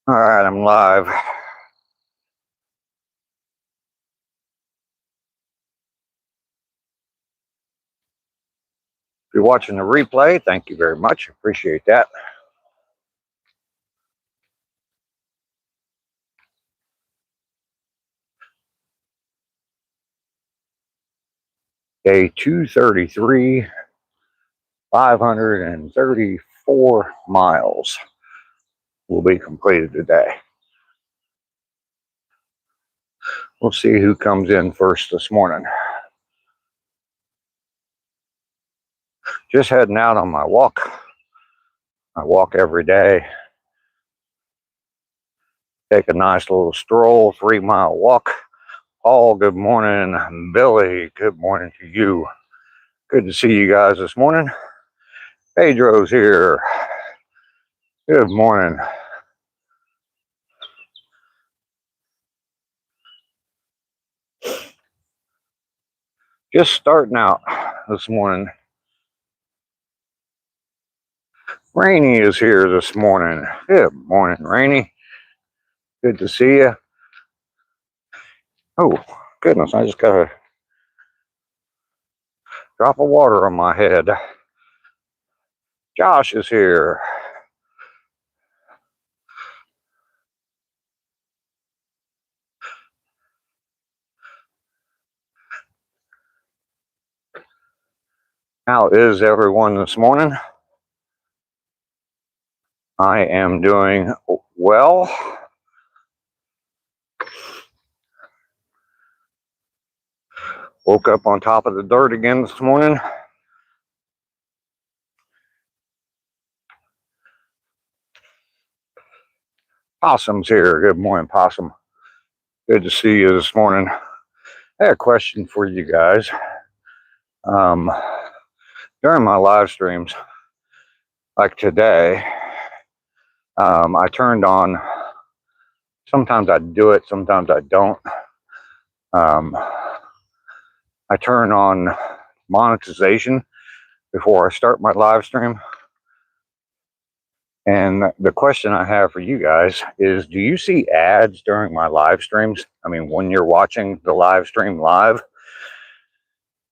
All right, I'm live. If you're watching the replay, thank you very much. Appreciate that. Day 233, 534 miles will be completed today. We'll see who comes in first this morning. Just heading out on my walk. I walk every day. Take a nice little stroll, 3-mile walk. Paul, good morning. Billy, good morning to you. Good to see you guys this morning. Pedro's here. Good morning. Just starting out this morning. Rainy is here this morning. Good morning, Rainy. Good to see you. Oh, goodness, I just got a drop of water on my head. Josh is here. How is everyone this morning? I am doing well. Woke up on top of the dirt again this morning. Possum's here. Good morning, Possum. Good to see you this morning. I had a question for you guys. During my live streams, like today, I turned on, sometimes I do it, sometimes I don't. I turn on monetization before I start my live stream. And the question I have for you guys is, do you see ads during my live streams? I mean, when you're watching the live stream live?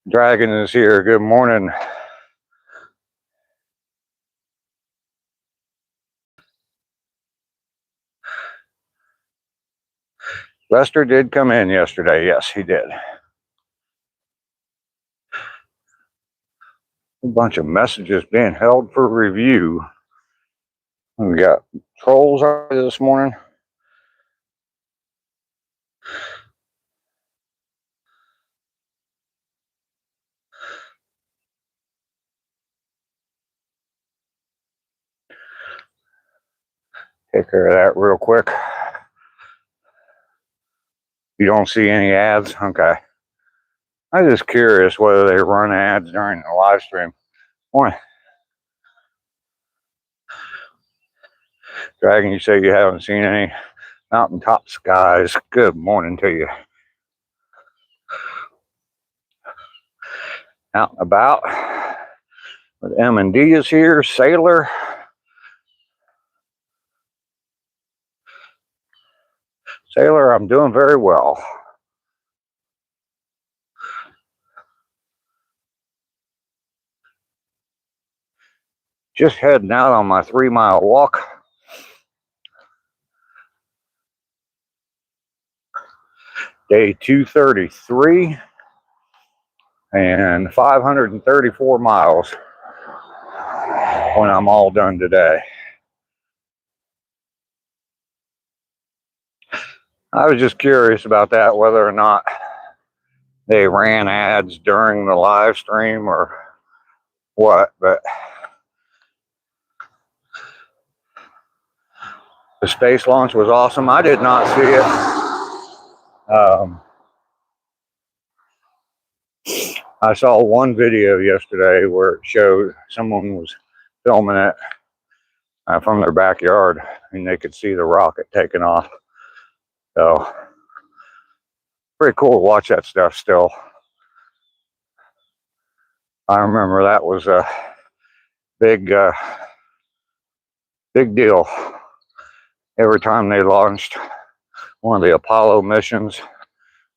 Dragon is here. Good morning. Lester did come in yesterday. Yes, he did. A bunch of messages being held for review. We got trolls already this morning. Take care of that real quick. You don't see any ads? Okay. I'm just curious whether they run ads during the live stream. Boy. Dragon, you say you haven't seen any mountaintop skies. Good morning to you. Out and about. With M&D is here. Sailor. Sailor, I'm doing very well. Just heading out on my 3-mile walk. Day 233 and 534 miles when I'm all done today. I was just curious about that, whether or not they ran ads during the live stream or what, but the space launch was awesome. I did not see it. I saw one video yesterday where it showed someone was filming it from their backyard, and they could see the rocket taking off. So, pretty cool to watch that stuff still. I remember that was a big deal. every time they launched one of the Apollo missions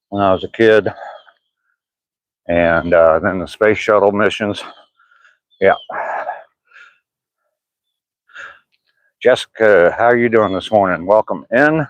when I was a kid, and then the space shuttle missions. Yeah. Jessica, how are you doing this morning? Welcome in.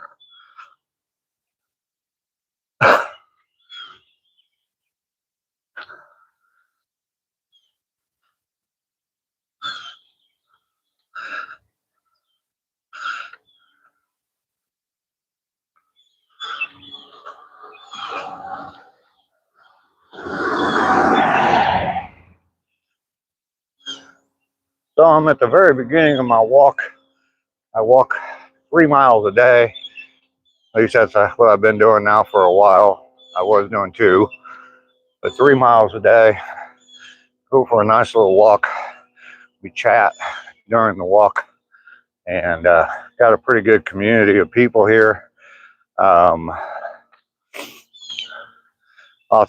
So I'm at the very beginning of my walk. I walk 3 miles a day. At least that's what I've been doing now for a while. I was doing 2, but 3 miles a day. Go for a nice little walk. We chat during the walk, and got a pretty good community of people here. Lots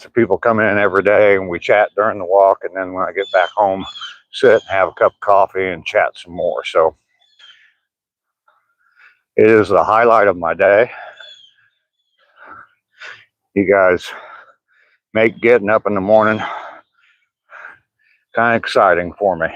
of people come in every day, and we chat during the walk, and then when I get back home, sit and have a cup of coffee and chat some more. So it is the highlight of my day. You guys make getting up in the morning kind of exciting for me.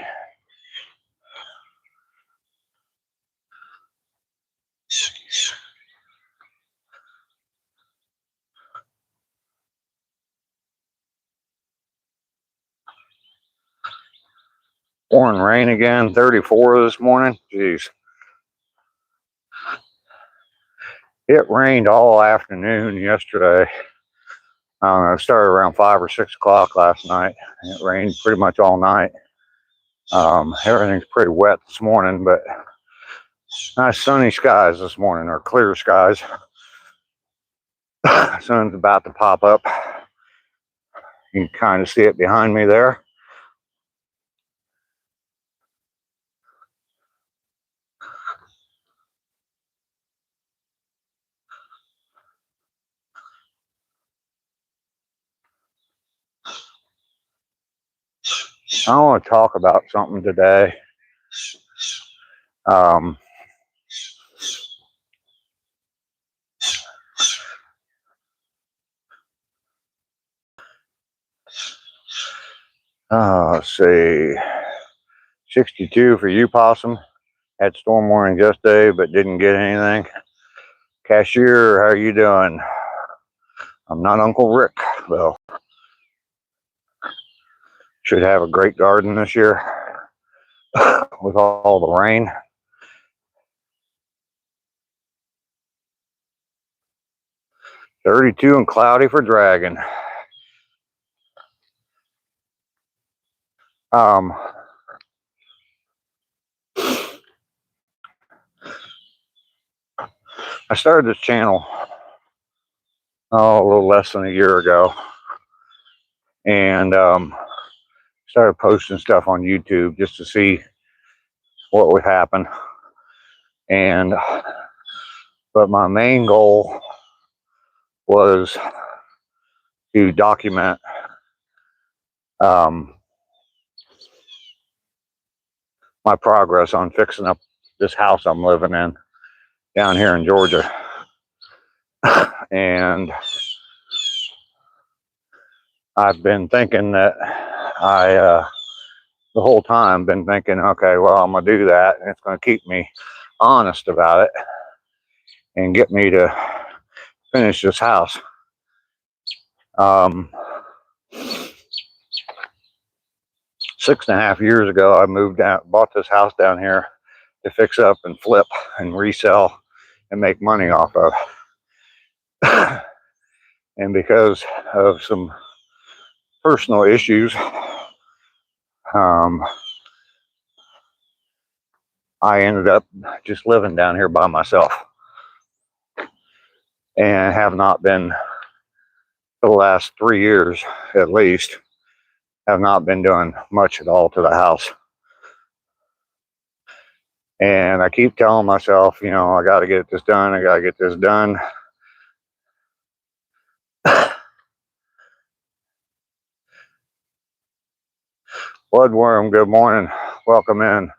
Pouring rain again, 34 this morning. Jeez. It rained all afternoon yesterday. I don't know, it started around 5 or 6 o'clock last night. It rained pretty much all night. Everything's pretty wet this morning, but nice sunny skies this morning, or clear skies. Sun's about to pop up. You can kind of see it behind me there. I want to talk about something today. Let's see. 62 for you, Possum. Had storm warning yesterday, but didn't get anything. Cashier, how are you doing? I'm not Uncle Rick, though. Should have a great garden this year with all the rain. $32 and cloudy for Dragon. I started this channel a little less than a year ago, and started posting stuff on YouTube just to see what would happen. And but my main goal was to document my progress on fixing up this house I'm living in down here in Georgia. And I've been thinking that the whole time been thinking, okay, well, I'm gonna do that, and it's gonna keep me honest about it and get me to finish this house. 6.5 years ago, I moved out, bought this house down here to fix up and flip and resell and make money off of. And because of some personal issues, I ended up just living down here by myself, and have not been for the last 3 years at least, have not been doing much at all to the house. And I keep telling myself, you know, I got to get this done. I got to get this done. Bloodworm, good morning. Welcome in.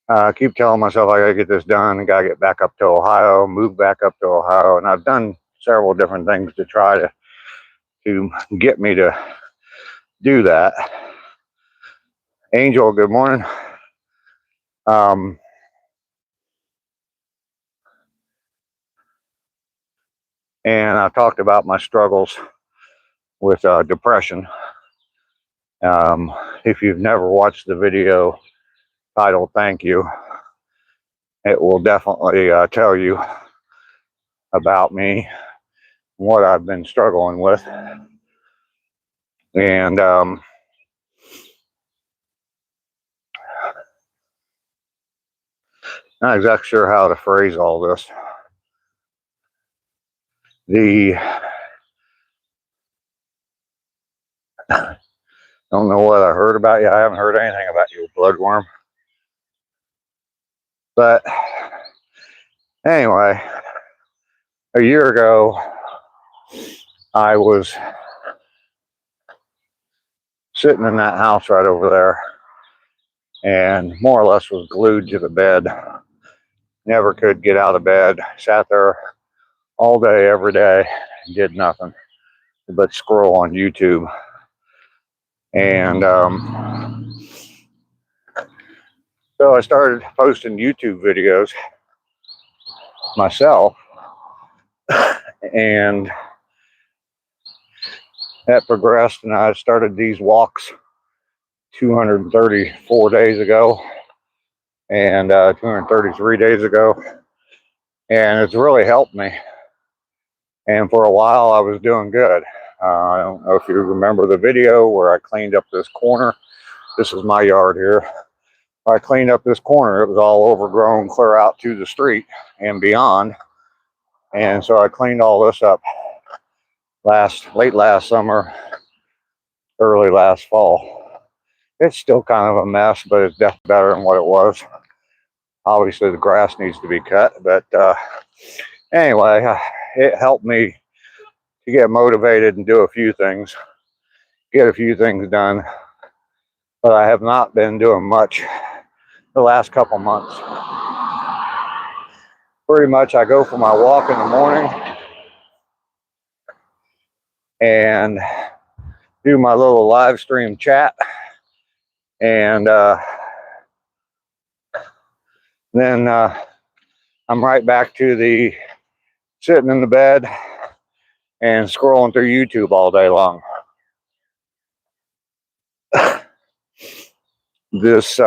I keep telling myself I gotta get this done. I gotta get back up to Ohio, move back up to Ohio, and I've done several different things to try to get me to do that. Angel, good morning. Um, and I talked about my struggles with depression. If you've never watched the video titled "Thank You," it will definitely tell you about me, what I've been struggling with, and not exactly sure how to phrase all this. Don't know what I heard about you. I haven't heard anything about you, bloodworm. But anyway, a year ago, I was sitting in that house right over there and more or less was glued to the bed. Never could get out of bed. Sat there all day, every day, and did nothing but scroll on YouTube. And so I started posting YouTube videos myself, and that progressed, and I started these walks 234 days ago and 233 days ago, and it's really helped me. And for a while I was doing good. I don't know if you remember the video where I cleaned up this corner. This is my yard here. I cleaned up this corner. It was all overgrown clear out to the street and beyond, and so I cleaned all this up late last summer, early last fall. It's still kind of a mess, but it's definitely better than what it was. Obviously the grass needs to be cut, but anyway, it helped me to get motivated and do a few things, get a few things done. But I have not been doing much the last couple months. Pretty much I go for my walk in the morning and do my little live stream chat, and then I'm right back to the sitting in the bed and scrolling through YouTube all day long. This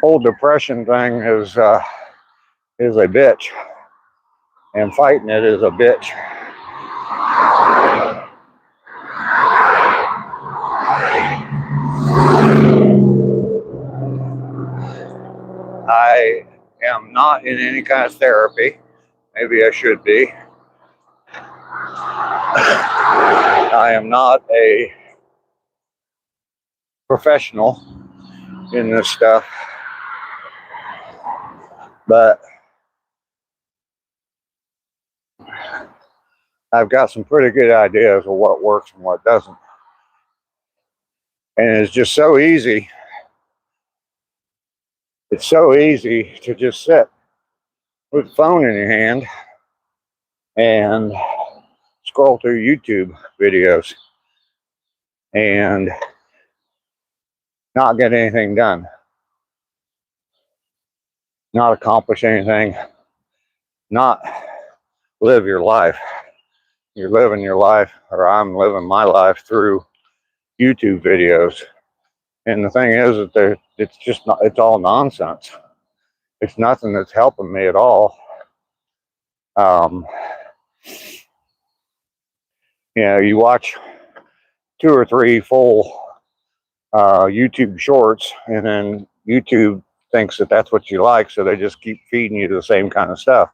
whole depression thing is a bitch, and fighting it is a bitch. I am not in any kind of therapy. Maybe I should be. I am not a professional in this stuff, but I've got some pretty good ideas of what works and what doesn't. And it's just so easy. It's so easy to just sit with the phone in your hand and scroll through YouTube videos and not get anything done, not accomplish anything, not live your life. You're living your life, or I'm living my life through YouTube videos. And the thing is that it's just not, it's all nonsense. It's nothing that's helping me at all. You watch 2 or 3 full YouTube shorts, and then YouTube thinks that that's what you like, so they just keep feeding you the same kind of stuff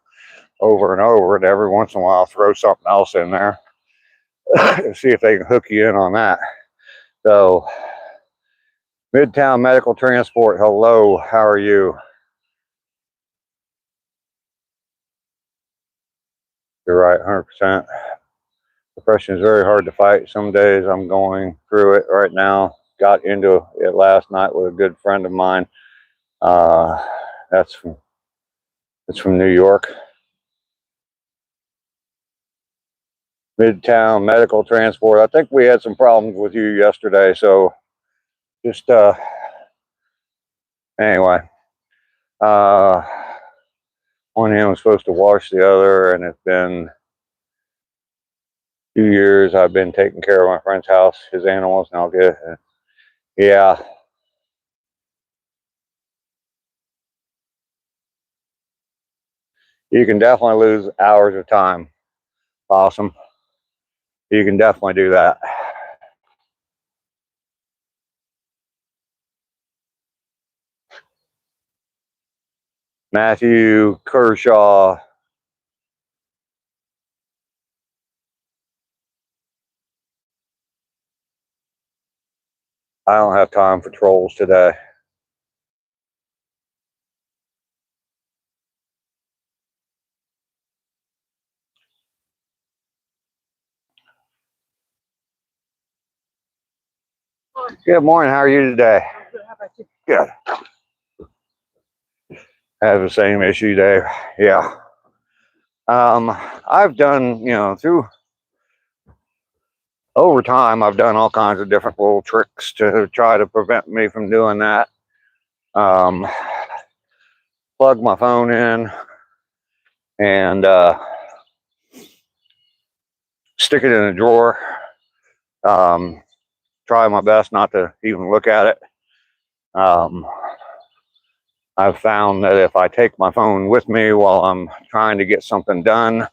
over and over, and every once in a while throw something else in there see if they can hook you in on that. So, Midtown Medical Transport, hello, how are you? You're right, 100%. Depression is very hard to fight. Some days I'm going through it right now. got into it last night with a good friend of mine. It's from New York. Midtown Medical Transport. I think we had some problems with you yesterday, so just anyway. One hand was supposed to wash the other, and it's been 2 years I've been taking care of my friend's house, his animals, and I'll get, yeah. You can definitely lose hours of time. Awesome. You can definitely do that. Matthew Kershaw. I don't have time for trolls today. Good morning. How are you today? Good. How about you? Good. I have the same issue, Dave. Yeah. I've done, through over time, I've done all kinds of different little tricks to try to prevent me from doing that. Plug my phone in and stick it in a drawer. Try my best not to even look at it. I've found that if I take my phone with me while I'm trying to get something done,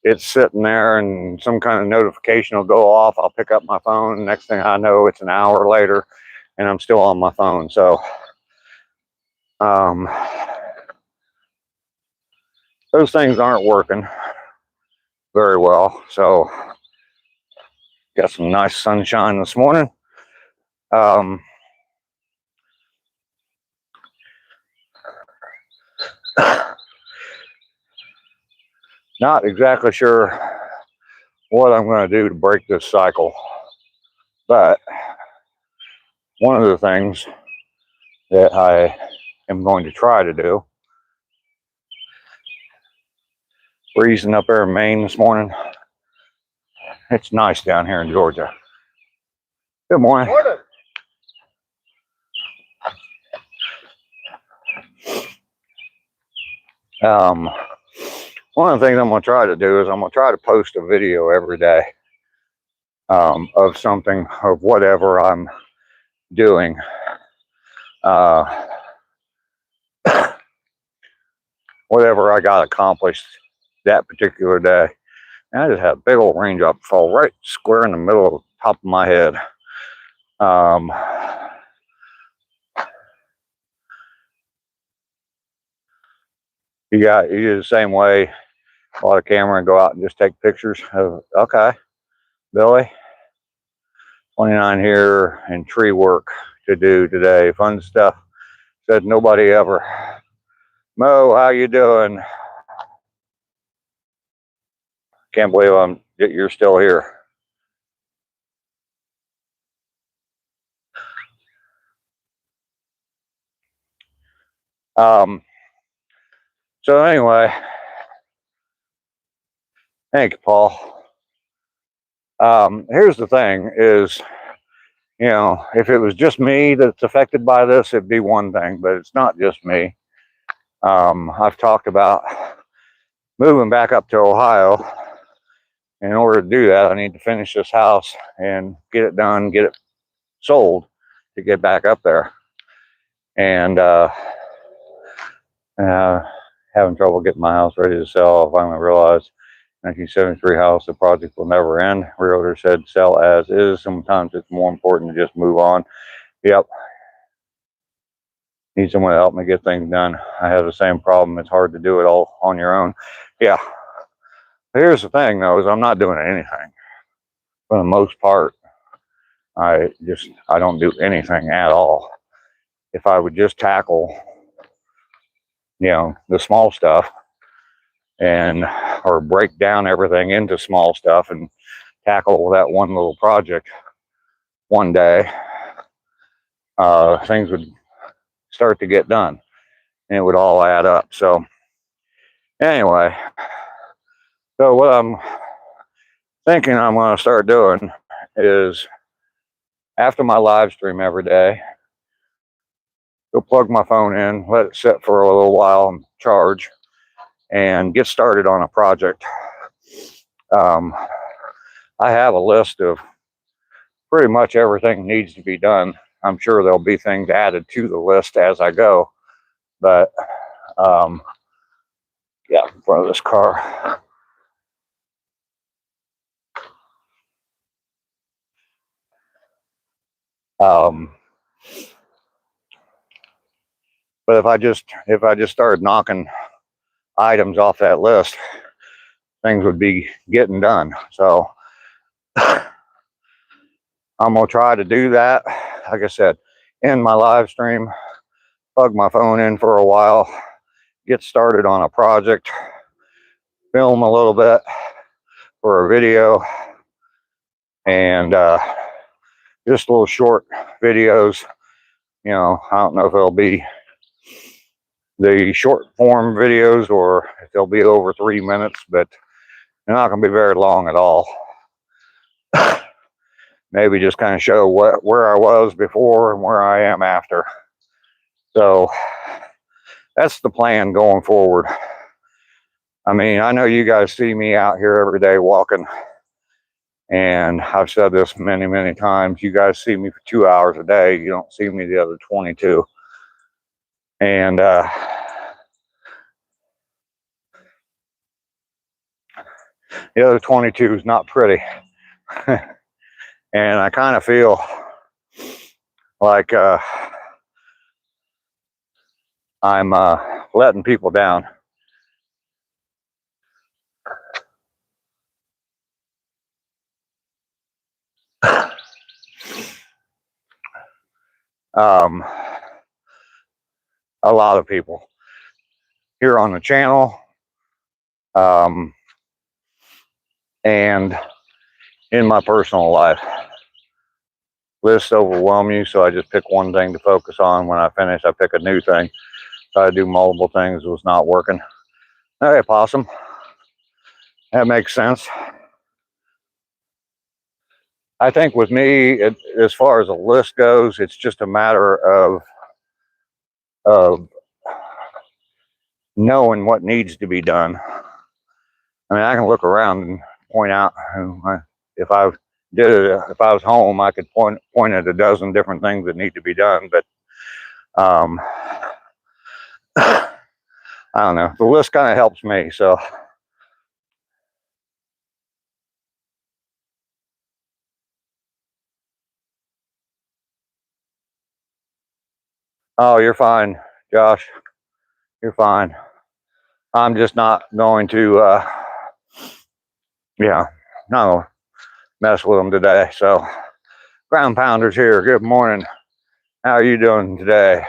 it's sitting there and some kind of notification will go off. I'll pick up my phone. Next thing I know, it's an hour later and I'm still on my phone. So those things aren't working very well. So got some nice sunshine this morning. Not exactly sure what I'm going to do to break this cycle, but one of the things that I am going to try to do, freezing up there in Maine this morning. It's nice down here in Georgia. Good morning. Morning. One of the things I'm going to try to do is I'm going to try to post a video every day of something, of whatever I'm doing. Whatever I got accomplished that particular day. And I just had a big old raindrop fall right square in the middle of the top of my head. You do the same way. Bought a camera and go out and just take pictures of, okay, Billy, 29 here and tree work to do today. Fun stuff. Said nobody ever. Mo, how you doing? Can't believe you're still here. So anyway, thank you, Paul. Here's the thing is, if it was just me that's affected by this, it'd be one thing, but it's not just me. I've talked about moving back up to Ohio. In order to do that, I need to finish this house and get it done, get it sold to get back up there. And having trouble getting my house ready to sell. I finally realized 1973 house, the project will never end. Realtor said sell as is. Sometimes it's more important to just move on. Yep. Need someone to help me get things done. I have the same problem. It's hard to do it all on your own. Yeah. Here's the thing though, is I'm not doing anything. For the most part, I don't do anything at all. If I would just tackle, the small stuff or break down everything into small stuff and tackle that one little project one day, things would start to get done, and it would all add up. So anyway, so what I'm thinking I'm going to start doing is, after my live stream every day, go plug my phone in, let it sit for a little while and charge, and get started on a project. I have a list of pretty much everything needs to be done. I'm sure there'll be things added to the list as I go, but yeah, in front of this car. But if I just started knocking items off that list, things would be getting done. So I'm gonna try to do that. Like I said, in my live stream, plug my phone in for a while, get started on a project, film a little bit for a video, and just little short videos. You know, I don't know if it'll be the short form videos or if they'll be over 3 minutes, but they're not going to be very long at all. Maybe just kind of show where I was before and where I am after. So that's the plan going forward. I mean, I know you guys see me out here every day walking, and I've said this many, many times. You guys see me for 2 hours a day. You don't see me the other 22. And the other 22 is not pretty. And I kind of feel like I'm letting people down. A lot of people here on the channel, and in my personal life. Lists overwhelm you, so I just pick one thing to focus on. When I finish, I pick a new thing. Try to do multiple things. It was not working. Hey, possum. That makes sense. I think with me, as far as a list goes, it's just a matter of knowing what needs to be done. I mean, I can look around and point out, if I did it, if I was home, I could point at a dozen different things that need to be done. But I don't know. The list kind of helps me. So oh, you're fine, Josh. You're fine. I'm just not going to, yeah, no, mess with them today. So, Ground Pounders here. Good morning. How are you doing today?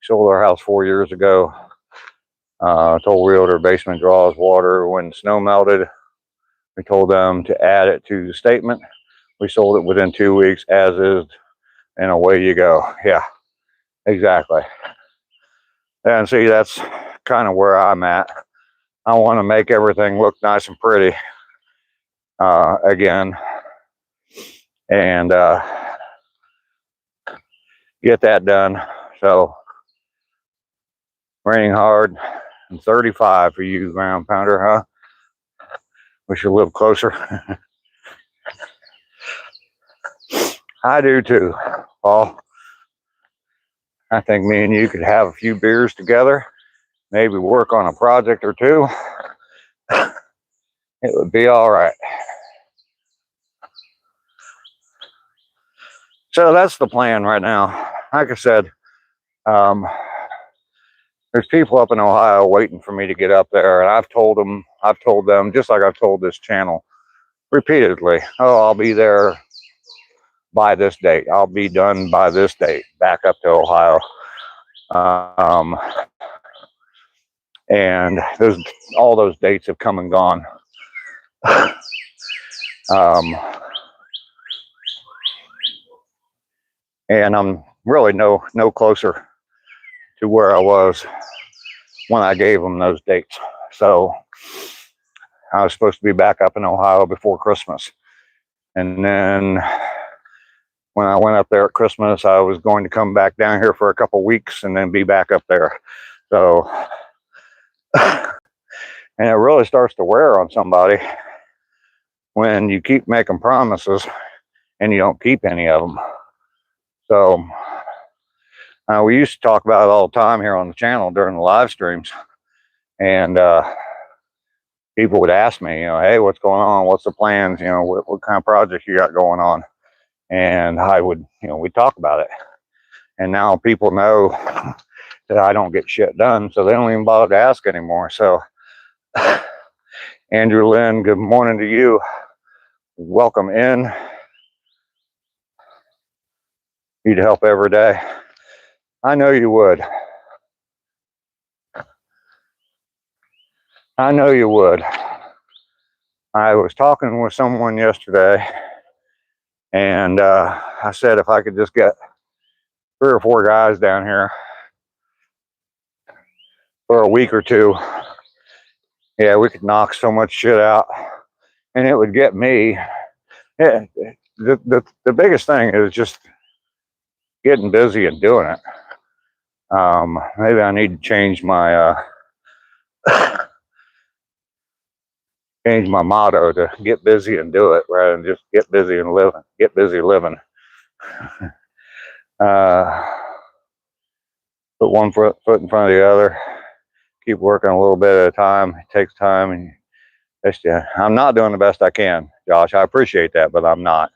Sold our house 4 years ago. Told realtor basement draws water when snow melted. We told them to add it to the statement. We sold it within 2 weeks as is, and away you go. Yeah, exactly. And see, that's kind of where I'm at. I want to make everything look nice and pretty again, and get that done. So, raining hard and 35 for you, Ground Pounder, huh? Wish you lived closer. I do too, Paul. I think me and you could have a few beers together, maybe work on a project or two. It would be all right. So that's the plan right now. Like I said, there's people up in Ohio waiting for me to get up there, and I've told them, just like I've told this channel repeatedly, oh, I'll be there by this date. I'll be done by this date, back up to Ohio. And all those dates have come and gone. And I'm really no closer to where I was when I gave them those dates. So I was supposed to be back up in Ohio before Christmas. And then when I went up there at Christmas, I was going to come back down here for a couple weeks and then be back up there. So, and it really starts to wear on somebody when you keep making promises and you don't keep any of them. So we used to talk about it all the time here on the channel during the live streams. And people would ask me, hey, what's going on? What's the plans? What kind of projects you got going on? And I would, we'd talk about it. And now people know that I don't get shit done, so they don't even bother to ask anymore. So, Andrew Lynn, good morning to you. Welcome in. Need help every day. I know you would. I know you would. I was talking with someone yesterday, and I said if I could just get 3 or 4 guys down here for a week or 2, yeah, we could knock so much shit out, and it would get me. Yeah, the biggest thing is just getting busy and doing it. Maybe I need to change my motto to get busy and do it rather than just get busy and living. Get busy living. Put one foot in front of the other. Keep working a little bit at a time. It takes time, and I'm not doing the best I can, Josh. I appreciate that, but I'm not.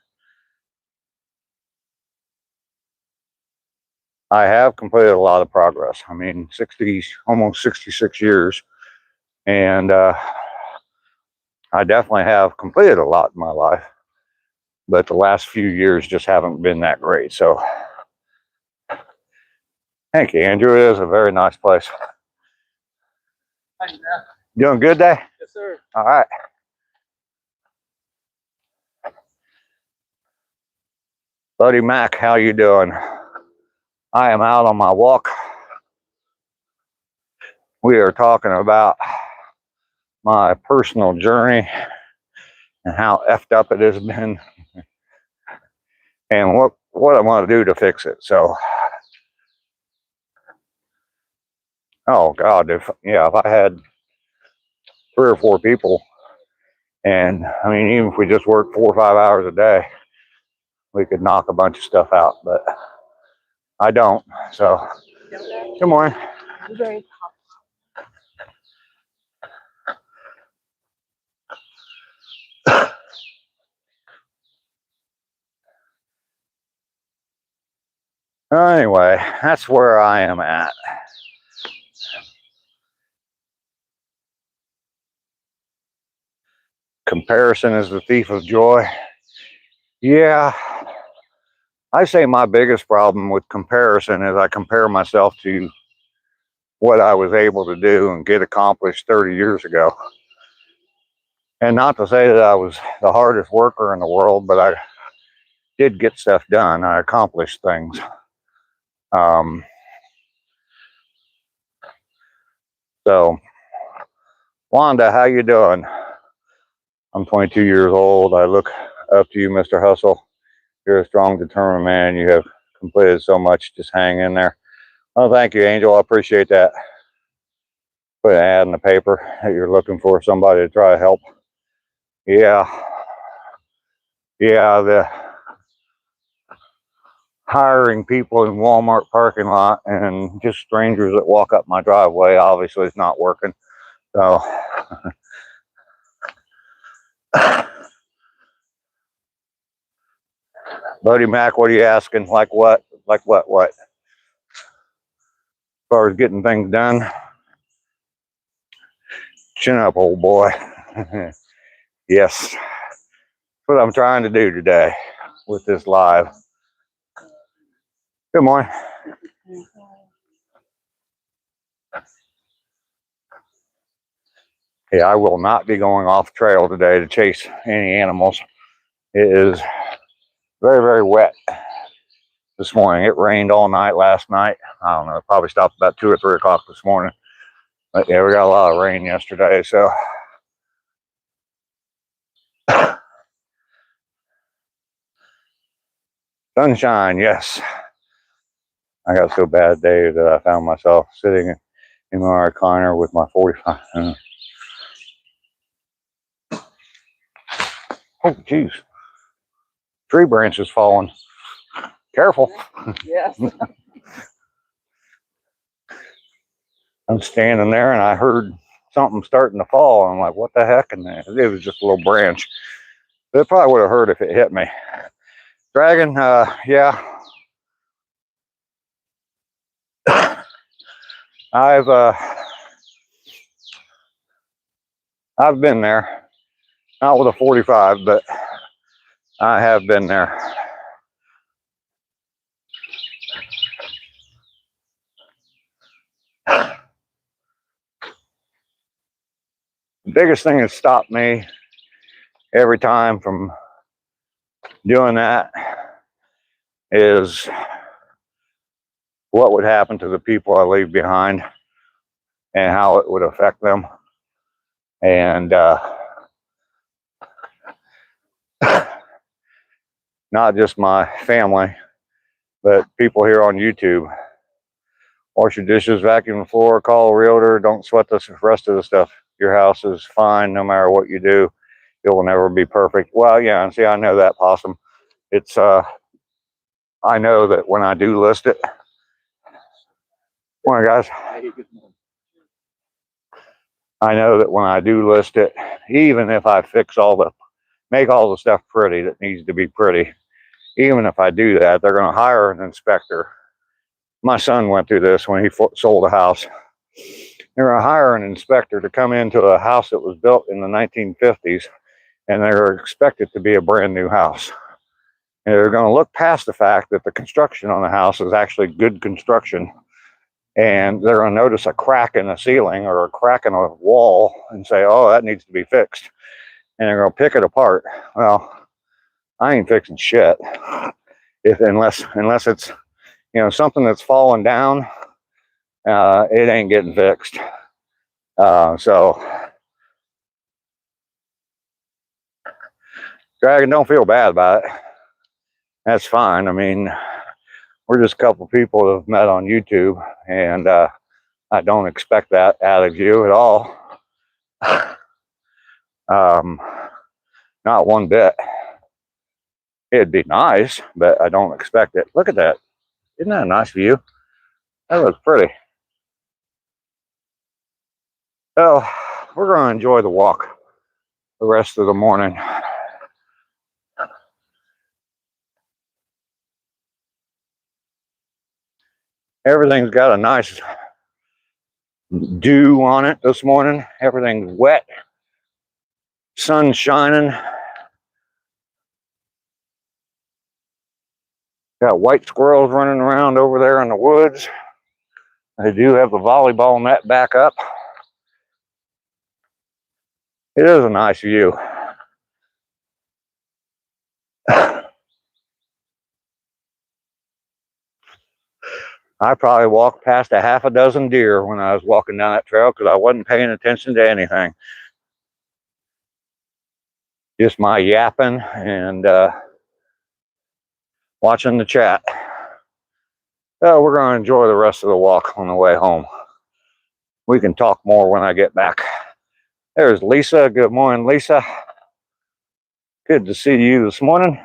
I have completed a lot of progress. I mean, almost 66 years, and I definitely have completed a lot in my life, but the last few years just haven't been that great. So thank you, Andrew. It is a very nice place. Doing good day? Yes, sir. All right. Buddy Mac, how you doing? I am out on my walk. We are talking about my personal journey and how effed up it has been and what I want to do to fix it. So, oh God, if I had 3 or 4 people, and I mean, even if we just worked 4 or 5 hours a day, we could knock a bunch of stuff out, but I don't. So, good morning. Anyway, that's where I am at. Comparison is the thief of joy. Yeah, I say my biggest problem with comparison is I compare myself to what I was able to do and get accomplished 30 years ago. And not to say that I was the hardest worker in the world, but I did get stuff done. I accomplished things. So, Wanda, how you doing? I'm 22 years old. I look up to you, Mr. Hustle. You're a strong, determined man. You have completed so much. Just hang in there. Oh, thank you, Angel. I appreciate that. Put an ad in the paper that you're looking for somebody to try to help. Yeah, the hiring people in Walmart parking lot and just strangers that walk up my driveway obviously is not working. So Buddy Mac, what are you asking? Like what? Like what? As far as getting things done? Chin up, old boy. Yes. That's what I'm trying to do today with this live. Good morning. Yeah, I will not be going off trail today to chase any animals. It is very, very wet. this morning. It rained all night last night. I don't know, it probably stopped about 2 or 3 o'clock this morning. But yeah, we got a lot of rain yesterday, so sunshine, yes. I got so bad day that I found myself sitting in my recliner with my 45. Oh, geez. Tree branches falling. Careful. Yes. I'm standing there and I heard something starting to fall. And I'm like, what the heck? And it was just a little branch. But it probably would have hurt if it hit me. Dragon, yeah. I've been there. Not with a 45, but I have been there. The biggest thing that stopped me every time from doing that is what would happen to the people I leave behind and how it would affect them. And not just my family, but people here on YouTube. Wash your dishes, vacuum the floor, call a realtor, don't sweat the rest of the stuff. Your house is fine no matter what you do. It will never be perfect. Well, yeah, and see, I know that, Possum. It's, I know that when I do list it, morning, guys. I know that when I do list it, even if I make all the stuff pretty that needs to be pretty, even if I do that, they're going to hire an inspector. My son went through this when he sold a house. They're going to hire an inspector to come into a house that was built in the 1950s, and they're expected to be a brand new house. And they're going to look past the fact that the construction on the house is actually good construction, and they're going to notice a crack in the ceiling or a crack in a wall and say, oh, that needs to be fixed. And they're going to pick it apart. Well, I ain't fixing shit unless it's, you know, something that's falling down. It ain't getting fixed. So Dragon, don't feel bad about it. That's fine. I mean, we're just a couple people that have met on YouTube, and I don't expect that out of you at all. Not one bit. It'd be nice, but I don't expect it. Look at that. Isn't that a nice view? That looks pretty. So we're going to enjoy the walk the rest of the morning. Everything's got a nice dew on it this morning. Everything's wet. Sun shining. Got white squirrels running around over there in the woods. They do have the volleyball net back up. It is a nice view. I probably walked past a half a dozen deer when I was walking down that trail because I wasn't paying attention to anything. Just my yapping and watching the chat. So we're going to enjoy the rest of the walk on the way home. We can talk more when I get back. There's Lisa. Good morning, Lisa. Good to see you this morning.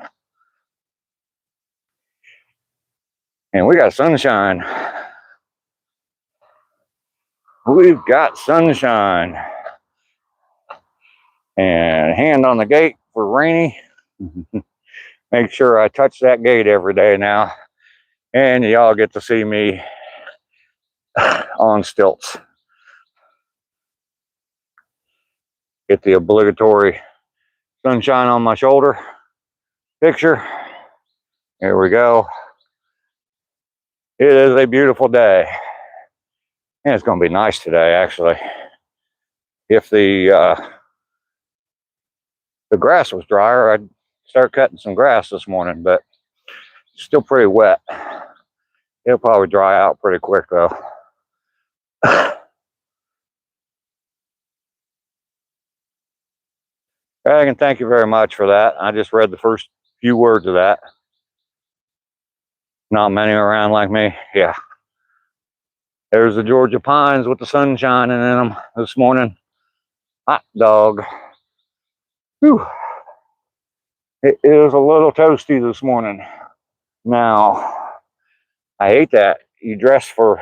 And we got sunshine. We've got sunshine. And hand on the gate for rainy. Make sure I touch that gate every day now. And y'all get to see me on stilts. Get the obligatory sunshine on my shoulder picture. There we go. It is a beautiful day. And it's going to be nice today, actually. If the grass was drier, I'd start cutting some grass this morning, but Still pretty wet. It'll probably dry out pretty quick though. Dragon, thank you very much for that. I just read the first few words of that. Not many around like me. Yeah. There's the Georgia pines with the sun shining in them this morning. Hot dog. Whew. It is a little toasty this morning. Now, I hate that. You dress for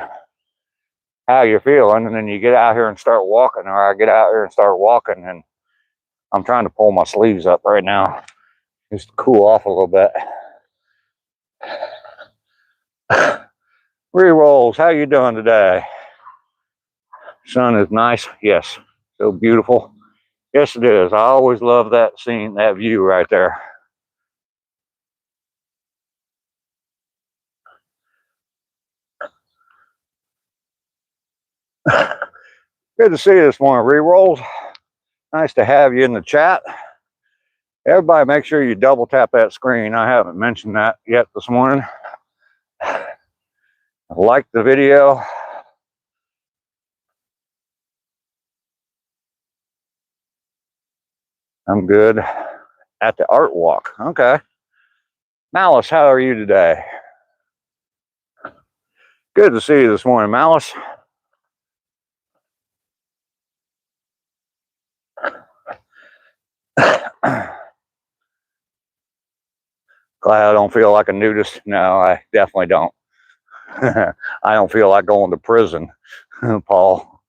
how you're feeling, and then you get out here and start walking, or I get out here and start walking, and I'm trying to pull my sleeves up right now just to cool off a little bit. Re-rolls, how you doing today? Sun is nice. Yes, so beautiful. Yes, it is. I always love that scene, that view right there. Good to see you this morning, Re-rolls. Nice to have you in the chat. Everybody make sure you double tap that screen. I haven't mentioned that yet this morning. Like the video. I'm good at the art walk. Okay. Malice, how are you today? Good to see you this morning, Malice. Glad I don't feel like a nudist. No, I definitely don't. I don't feel like going to prison, Paul.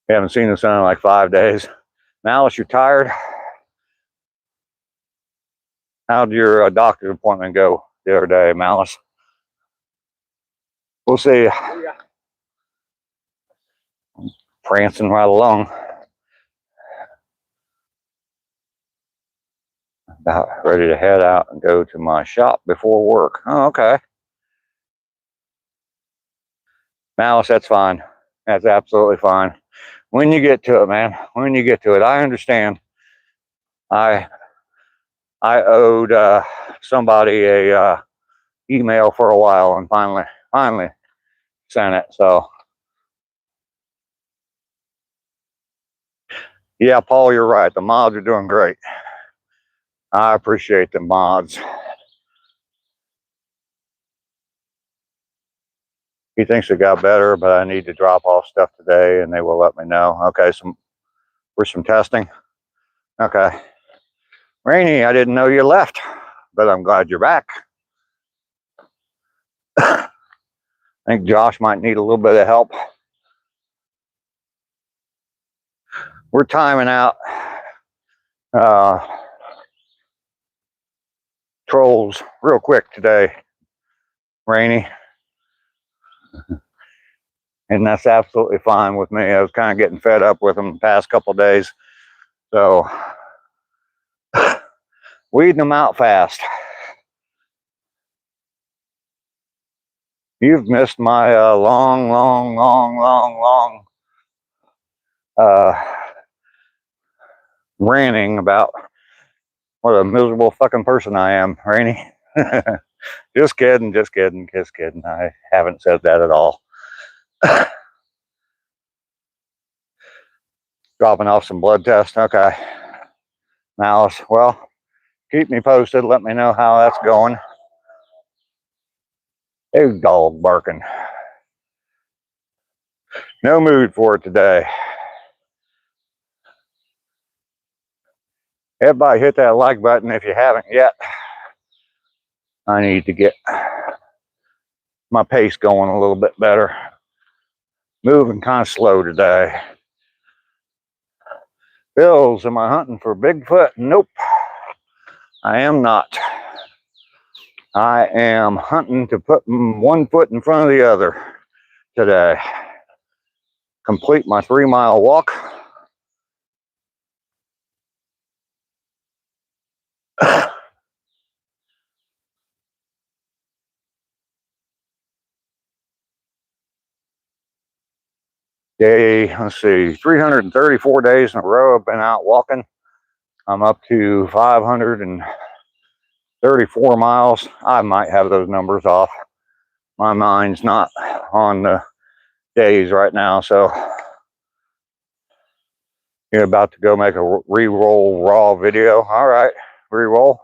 We haven't seen the sun in like 5 days. Malice, you're tired? How'd your doctor's appointment go the other day, Malice? We'll see. Prancing right along. About ready to head out and go to my shop before work. Oh, okay. Malice, that's fine. That's absolutely fine. When you get to it, man. When you get to it. I understand. I owed somebody a email for a while and finally sent it. So yeah, Paul, you're right. The mods are doing great. I appreciate the mods. He thinks it got better, but I need to drop off stuff today and they will let me know. Okay, for some testing. Okay. Rainy, I didn't know you left, but I'm glad you're back. I think Josh might need a little bit of help. We're timing out trolls real quick today, Rainy. And that's absolutely fine with me. I was kind of getting fed up with them the past couple of days. So weeding them out fast. You've missed my long ranting about what a miserable fucking person I am, Rainy. Just kidding. I haven't said that at all. Dropping off some blood tests. Okay. Malice, well, keep me posted. Let me know how that's going. Hey, dog barking. No mood for it today. Everybody hit that like button if you haven't yet. I need to get my pace going a little bit better. Moving kind of slow today. Bills, am I hunting for Bigfoot? Nope. I am not. I am hunting to put one foot in front of the other today. Complete my 3-mile walk. Let's see, 334 days in a row I've been out walking. I'm up to 530 34 miles. I might have those numbers off. My mind's not on the days right now, so you're about to go make a re-roll raw video. All right, re-roll.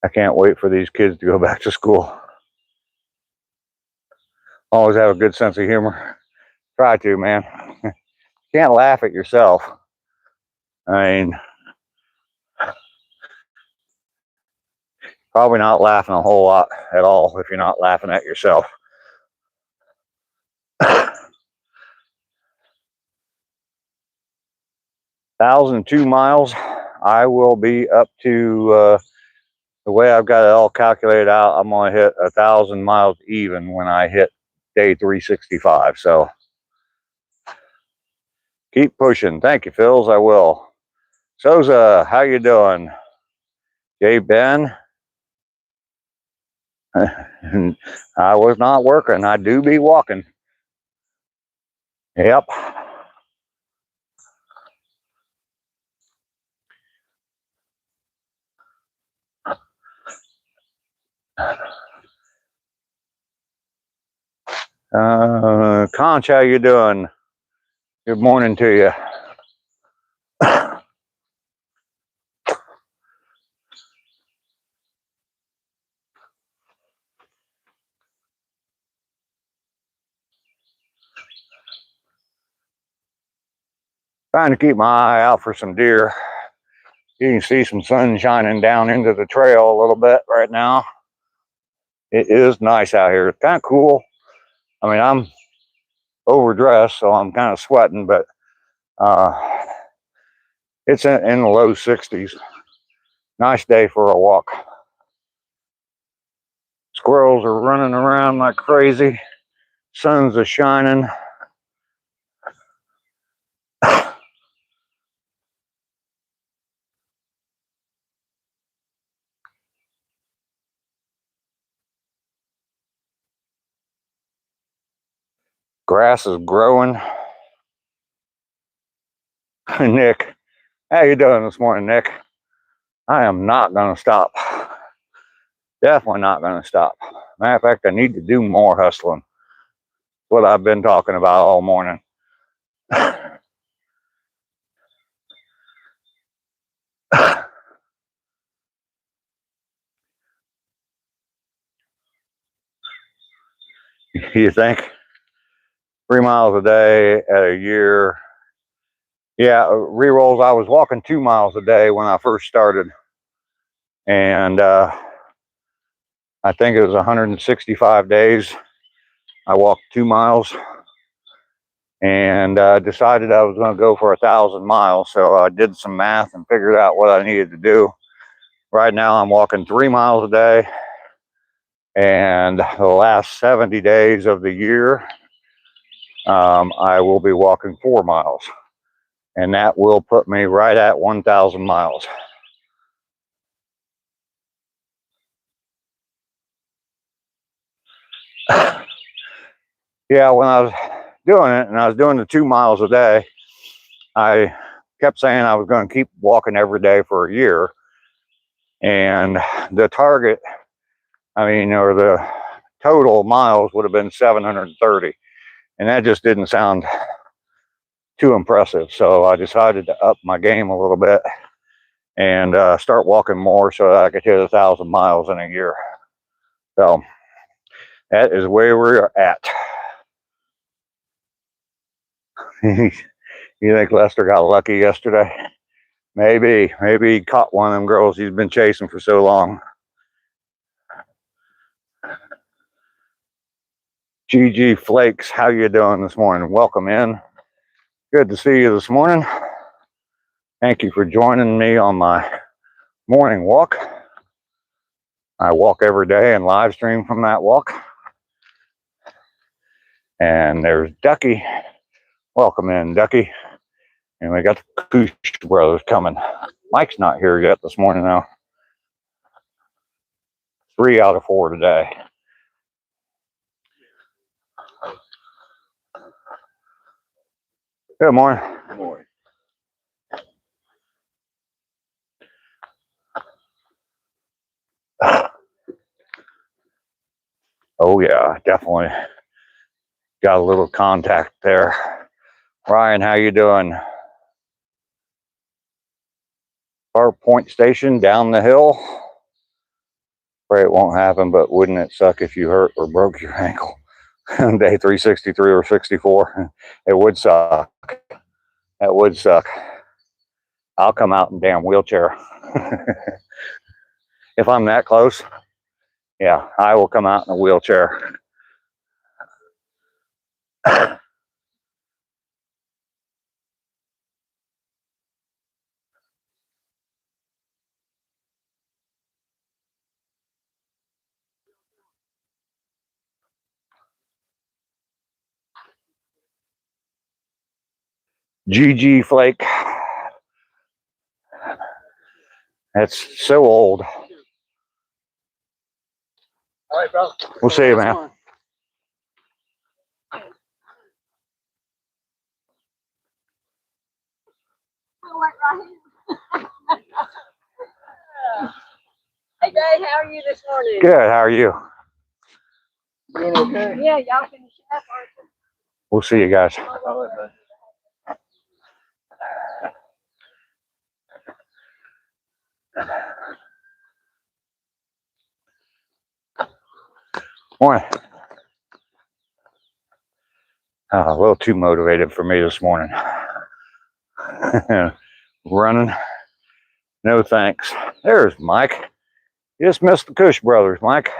I can't wait for these kids to go back to school. Always have a good sense of humor. Try to, man. Can't laugh at yourself. I mean, probably not laughing a whole lot at all if you're not laughing at yourself. 1,002 miles. I will be up to, the way I've got it all calculated out, I'm going to hit 1,000 miles even when I hit day 365. So keep pushing. Thank you, Phils. I will. Soza, how you doing? Jay Ben? I was not working. I do be walking. Yep. Conch, how you doing? Good morning to you. Trying to keep my eye out for some deer. You can see some sun shining down into the trail a little bit right now. It is nice out here. It's kind of cool. I mean, I'm overdressed, so I'm kind of sweating, but it's in the low 60s. Nice day for a walk. Squirrels are running around like crazy. Sun's a shining. Grass is growing. Nick, how you doing this morning, Nick? I am not going to stop. Definitely not going to stop. Matter of fact, I need to do more hustling. What I've been talking about all morning. You think? 3 miles a day at a year. Yeah, re-rolls. I was walking 2 miles a day when I first started. And I think it was 165 days. I walked 2 miles and decided I was going to go for 1,000 miles. So I did some math and figured out what I needed to do. Right now I'm walking 3 miles a day. And the last 70 days of the year, I will be walking 4 miles. And that will put me right at 1,000 miles. Yeah, when I was doing it, and I was doing the 2 miles a day, I kept saying I was going to keep walking every day for a year. And the target, I mean, or the total miles would have been 730. And that just didn't sound too impressive. So I decided to up my game a little bit and start walking more so that I could hit 1,000 miles in a year. So that is where we're at. You think Lester got lucky yesterday? Maybe he caught one of them girls he's been chasing for so long. GG Flakes, how you doing this morning? Welcome in. Good to see you this morning. Thank you for joining me on my morning walk. I walk every day and live stream from that walk. And there's Ducky. Welcome in, Ducky. And we got the Koosh brothers coming. Mike's not here yet this morning, though. 3 out of 4 today. Good morning. Good morning. Oh yeah, definitely got a little contact there. Ryan, how you doing? Our point station down the hill. Pray it won't happen, but wouldn't it suck if you hurt or broke your ankle on day 363 or 64? It would suck. That would suck. I'll come out in damn wheelchair. If I'm that close, yeah, I will come out in a wheelchair. GG Flake. That's so old. All right, bro. We'll see you, man. Hey, Dave, how are you this morning? Good, how are you? Doing okay? Yeah, y'all finished up, aren't you? We'll see you guys. All right, bud. Morning. A little too motivated for me this morning. Running. No thanks. There's Mike. You just missed the Cush brothers, Mike.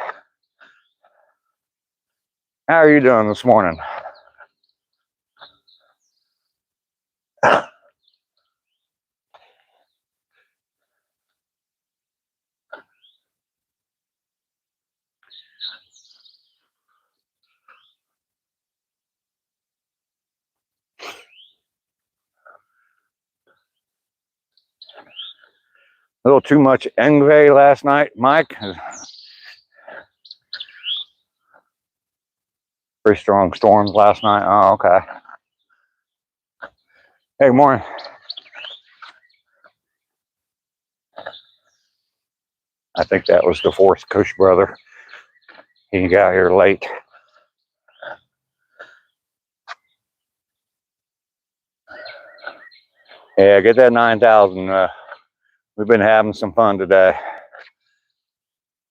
How are you doing this morning? A little too much envy last night, Mike. Pretty strong storms last night. Oh, okay. Hey, good morning. I think that was the fourth Cush brother. He got here late. Yeah, get that 9,000. We've been having some fun today.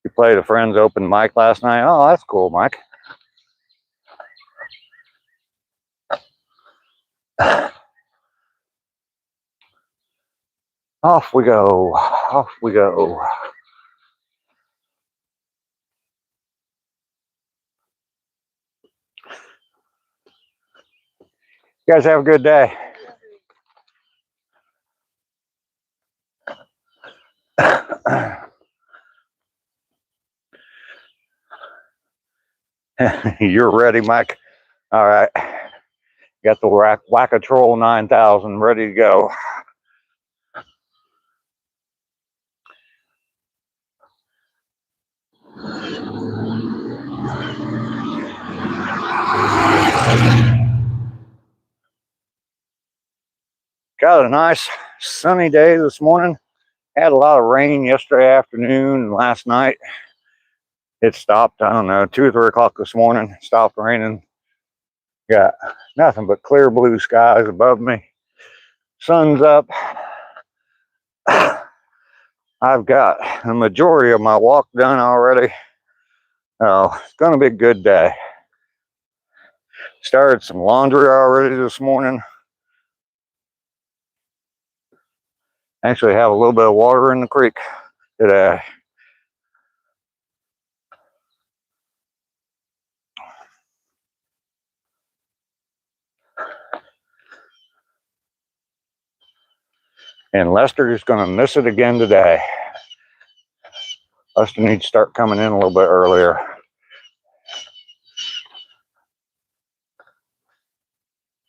You played a friend's open mic last night. Oh, that's cool, Mike. Off we go. Off we go. You guys have a good day. You're ready, Mike? All right. Got the Whack-A-Troll 9000 ready to go. Got a nice sunny day this morning. Had a lot of rain yesterday afternoon and last night. It stopped, I don't know, 2 or 3 o'clock this morning. Stopped raining. Got nothing but clear blue skies above me. Sun's up. I've got the majority of my walk done already. Oh, it's gonna be a good day. Started some laundry already this morning. Actually have a little bit of water in the creek today. And Lester is going to miss it again today. Lester needs to start coming in a little bit earlier.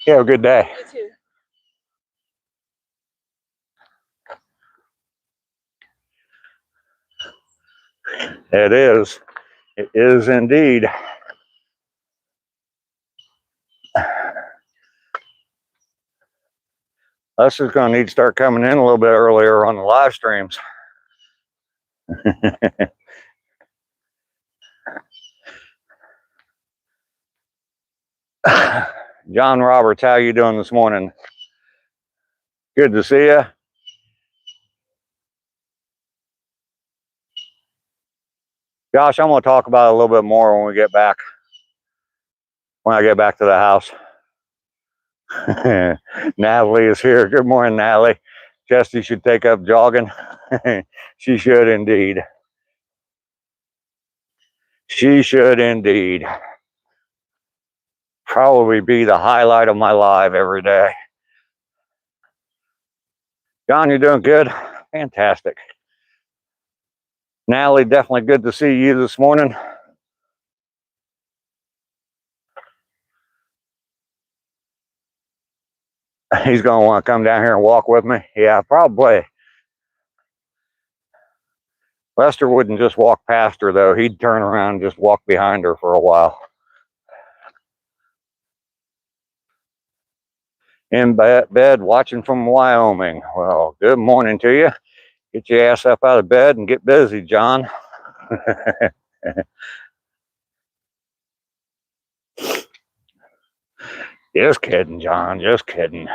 You have a good day. You too. It is. It is indeed. Lester's going to need to start coming in a little bit earlier on the live streams. John Roberts, how you doing this morning? Good to see you. Josh, I'm going to talk about it a little bit more when I get back to the house. Natalie is here. Good morning, Natalie. Chesty should take up jogging. She should indeed. She should indeed. Probably be the highlight of my life every day. John, you're doing good? Fantastic. Natalie, definitely good to see you this morning. He's going to want to come down here and walk with me. Yeah, probably. Lester wouldn't just walk past her, though. He'd turn around and just walk behind her for a while. In bed watching from Wyoming. Well, good morning to you. Get your ass up out of bed and get busy, John. Just kidding, John. Just kidding.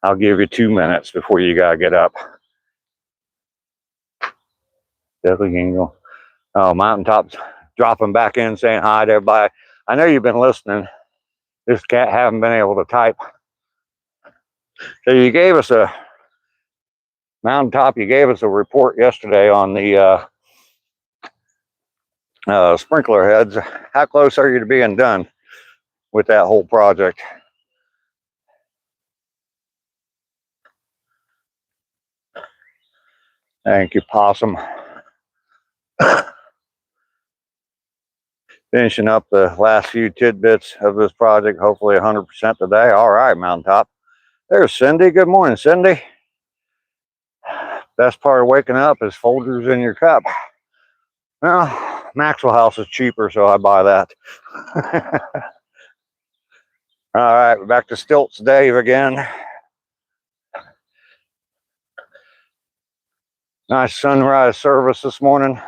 I'll give you 2 minutes before you gotta get up. Deadly Eagle. Oh, Mountaintop's dropping back in saying hi to everybody. I know you've been listening. Just haven't been able to type. So you gave us a Mountaintop. You gave us a report yesterday on the sprinkler heads. How close are you to being done with that whole project? Thank you, Possum. Finishing up the last few tidbits of this project, hopefully 100% today. All right, Mountaintop. There's Cindy. Good morning, Cindy. Best part of waking up is Folgers in your cup. Well, Maxwell House is cheaper, so I buy that. All right, back to Stilts Dave again. Nice sunrise service this morning.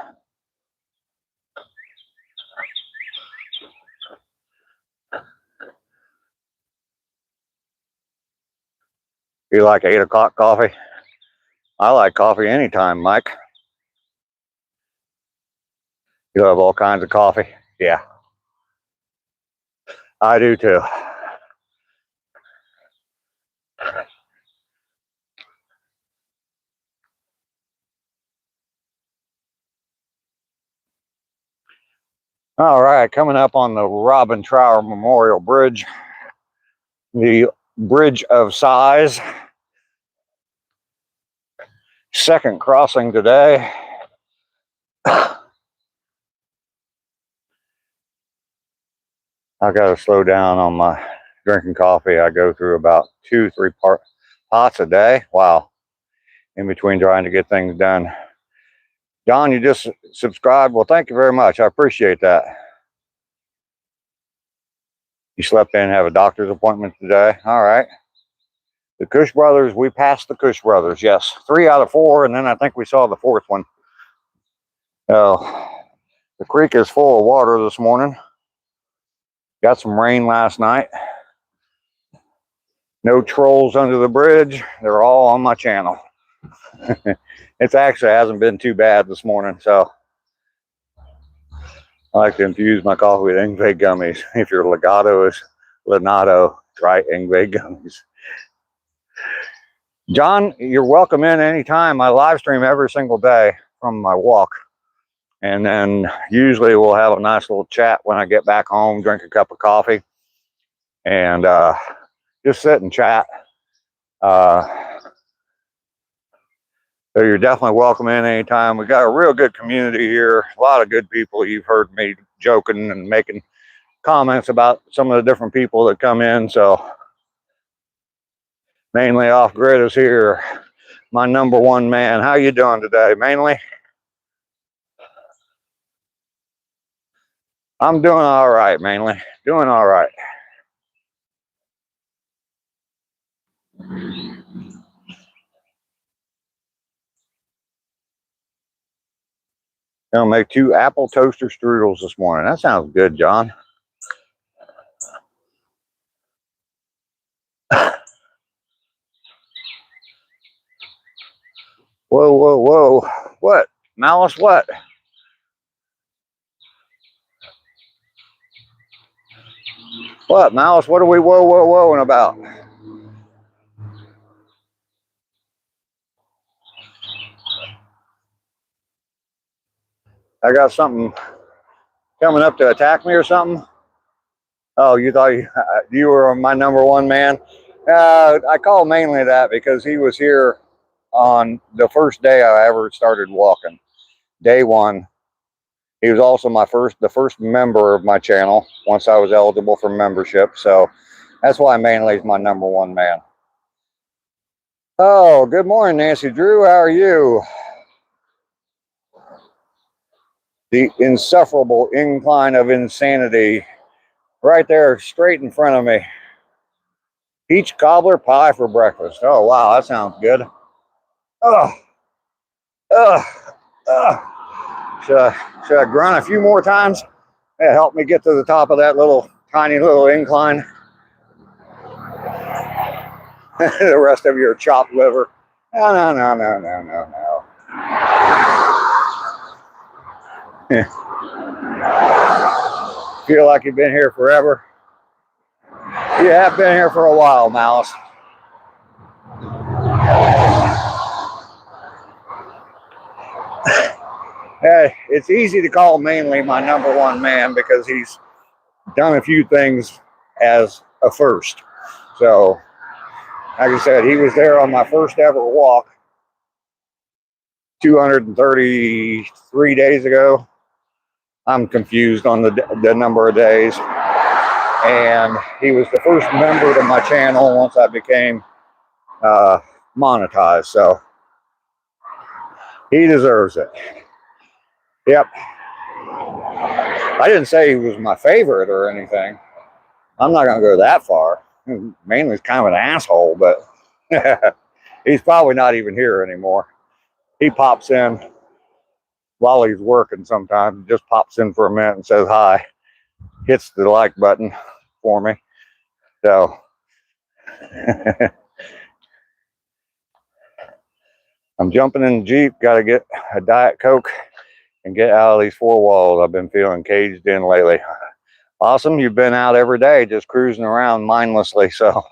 You like 8 o'clock coffee? I like coffee anytime, Mike. You have all kinds of coffee? Yeah. I do too. All right, coming up on the Robin Trower Memorial Bridge, the Bridge of Sighs. Second crossing today. I got to slow down on my drinking coffee. I go through about 2-3 pots a day. Wow. In between trying to get things done. John, you just subscribed. Well, thank you very much. I appreciate that. You slept in and have a doctor's appointment today. All right. The Cush brothers, we passed the Cush brothers. Yes. 3 out of 4. And then I think we saw the 4th one. Oh, the creek is full of water this morning. Got some rain last night. No trolls under the bridge. They're all on my channel. It actually hasn't been too bad this morning, so I like to infuse my coffee with Ingve gummies. If your legato is Lenato, try Ingve gummies. John, you're welcome in anytime. I live stream every single day from my walk. And then usually we'll have a nice little chat when I get back home, drink a cup of coffee, and just sit and chat. So you're definitely welcome in anytime. We got a real good community here. A lot of good people. You've heard me joking and making comments about some of the different people that come in. So Mainly Off Grid is here. My #1 man. How you doing today, Mainly? I'm doing all right, Mainly. Doing all right. Gonna make 2 apple toaster strudels this morning. That sounds good, John. Whoa, whoa, whoa. What? Malice, what? What, Malice? What are we whoa, whoa, whoaing about? I got something coming up to attack me or something? Oh, you thought you were my number one man? I call mainly that because he was here on the first day I ever started walking. Day one. He was also the first member of my channel once I was eligible for membership. So that's why mainly he's my number one man. Oh, good morning, Nancy Drew. How are you? The insufferable incline of insanity right there, straight in front of me. Peach cobbler pie for breakfast. Oh, wow, that sounds good. Oh, should I grunt a few more times? Yeah, help me get to the top of that tiny little incline. The rest of your chopped liver. No, no, no, no, no, no, no. Feel like you've been here forever? You have been here for a while, Malice. Hey, it's easy to call mainly my number one man because he's done a few things as a first. So, like I said, he was there on my first ever walk 233 days ago. I'm confused on the number of days. And he was the first member to my channel once I became monetized. So, he deserves it. Yep. I didn't say he was my favorite or anything. I'm not going to go that far. Mainly he's kind of an asshole, but he's probably not even here anymore. He pops in while he's working sometimes. Just pops in for a minute and says hi. Hits the like button for me. So I'm jumping in the Jeep. Got to get a Diet Coke and get out of these four walls. I've been feeling caged in lately. Awesome. You've been out every day just cruising around mindlessly. So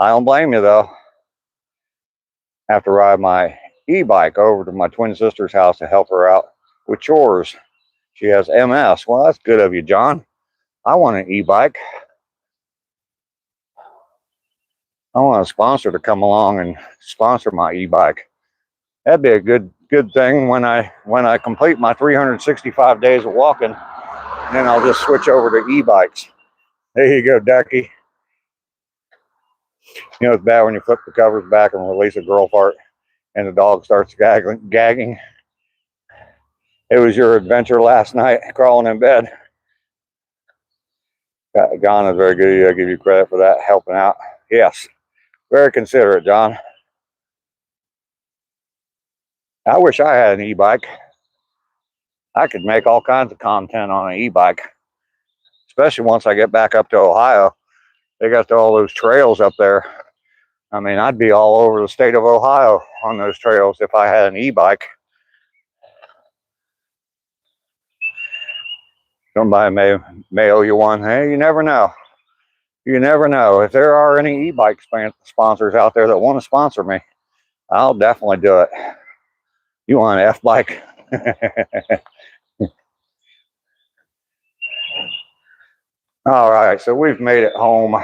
I don't blame you, though. I have to ride my e-bike over to my twin sister's house to help her out with chores. She has MS. Well, that's good of you, John. I want an e-bike. I want a sponsor to come along and sponsor my e-bike. That'd be a good thing when I complete my 365 days of walking. Then I'll just switch over to e-bikes. There you go, Ducky. You know it's bad when you flip the covers back and release a girl fart and the dog starts gagging. It was your adventure last night, crawling in bed. John is very good. I give you credit for that, helping out. Yes, very considerate, John. I wish I had an e-bike. I could make all kinds of content on an e-bike, especially once I get back up to Ohio. They got all those trails up there. I mean, I'd be all over the state of Ohio on those trails if I had an e-bike. Somebody may owe you one. Hey, you never know. You never know. If there are any e-bike sponsors out there that want to sponsor me, I'll definitely do it. You want an F-bike? All right, so we've made it home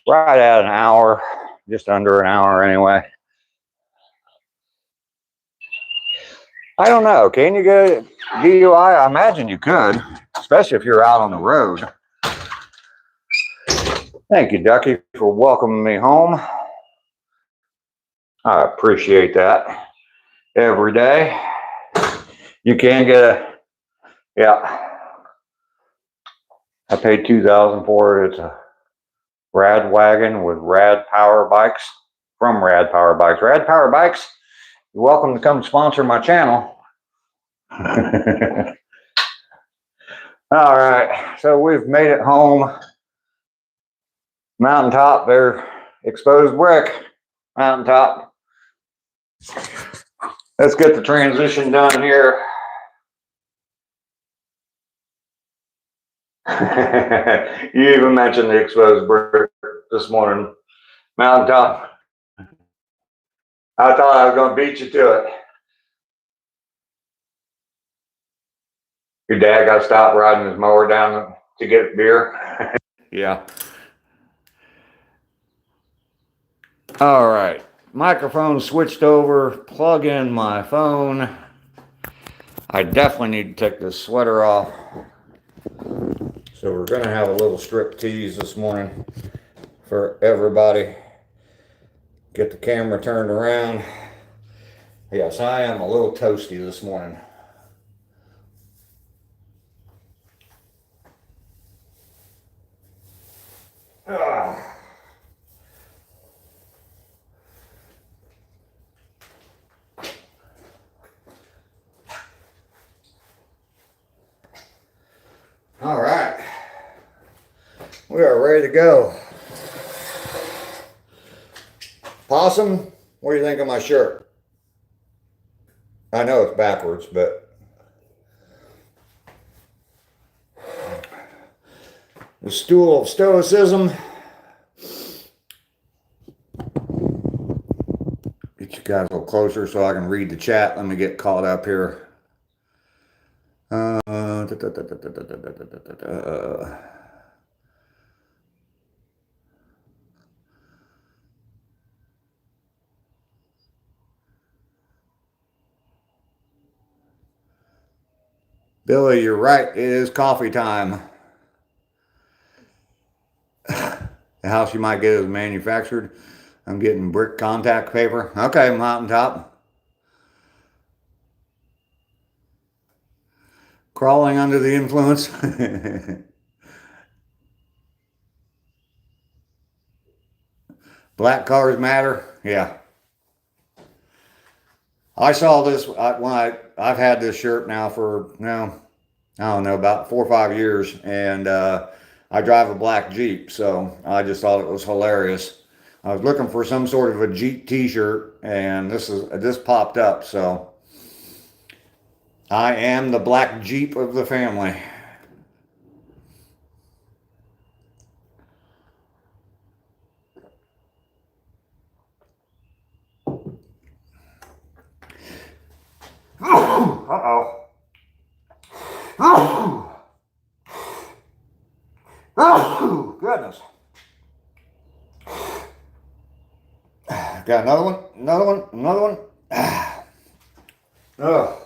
right at an hour, just under an hour anyway. I don't know. Can you get DUI? I imagine you could, especially if you're out on the road. Thank you, Ducky, for welcoming me home. I appreciate that every day. You can get yeah. I paid $2,000 for it. It's a Rad wagon with Rad Power Bikes from Rad Power Bikes. Rad Power Bikes, you're welcome to come sponsor my channel. All right, so we've made it home. Mountaintop, there, exposed brick, mountaintop. Let's get the transition done here. You even mentioned the exposed brick this morning, Mountaintop. I thought I was going to beat you to it. Your dad got stopped riding his mower down to get beer. Yeah. All right. Microphone switched over. Plug in my phone. I definitely need to take this sweater off. So we're going to have a little strip tease this morning for everybody. Get the camera turned around. Yes, I am a little toasty this morning. Ah. All right. We are ready to go. Possum, what do you think of my shirt? I know it's backwards, but the stool of stoicism. Get you guys a little closer so I can read the chat. Let me get caught up here. Billy, you're right. It is coffee time. The house you might get is manufactured. I'm getting brick contact paper. Okay, Mountaintop. Crawling under the influence. Black cars matter. Yeah. I saw this when I've had this shirt now for I don't know, about 4 or 5 years, and I drive a black Jeep, so I just thought it was hilarious. I was looking for some sort of a Jeep T-shirt, and this popped up. So I am the black Jeep of the family. Uh-oh. Oh, goodness. Got another one. Oh.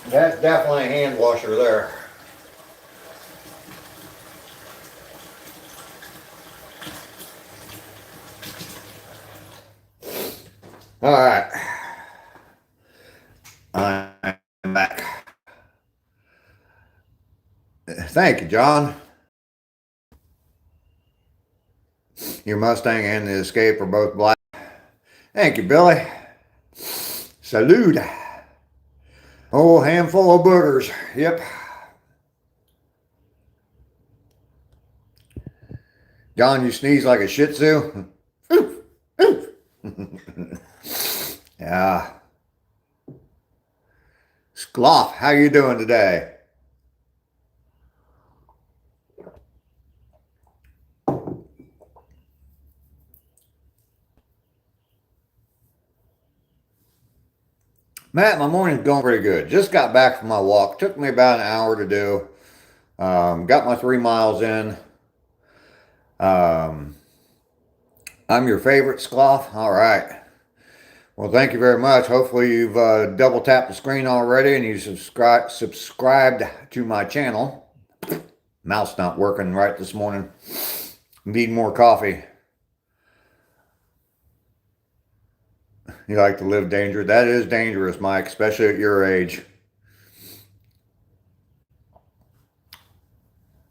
That's definitely a hand washer there. All right. I'm back. Thank you, John. Your Mustang and the Escape are both black. Thank you, Billy. Salute. Oh, handful of boogers. Yep. John, you sneeze like a Shih Tzu. Yeah. Skloff, how you doing today? Matt, my morning's going pretty good. Just got back from my walk. Took me about an hour to do. Got my 3 miles in. I'm your favorite, Skloff. All right. Well, thank you very much. Hopefully you've double tapped the screen already and you subscribed to my channel. Mouth's not working right this morning. Need more coffee. You like to live dangerous? That is dangerous, Mike, especially at your age.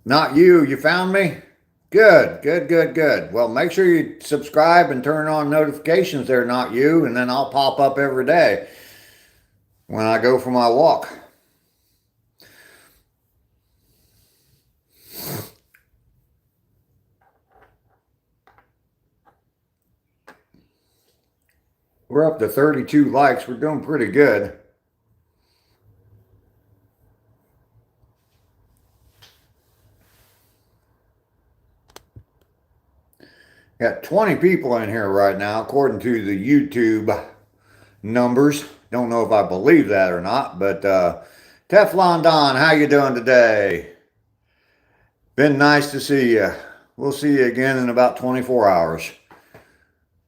Not you. You found me? Good. Well, make sure you subscribe and turn on notifications there, not you, and then I'll pop up every day when I go for my walk. We're up to 32 likes. We're doing pretty good. Got 20 people in here right now, according to the YouTube numbers. Don't know if I believe that or not, but Teflon Don, how you doing today? Been nice to see you. We'll see you again in about 24 hours.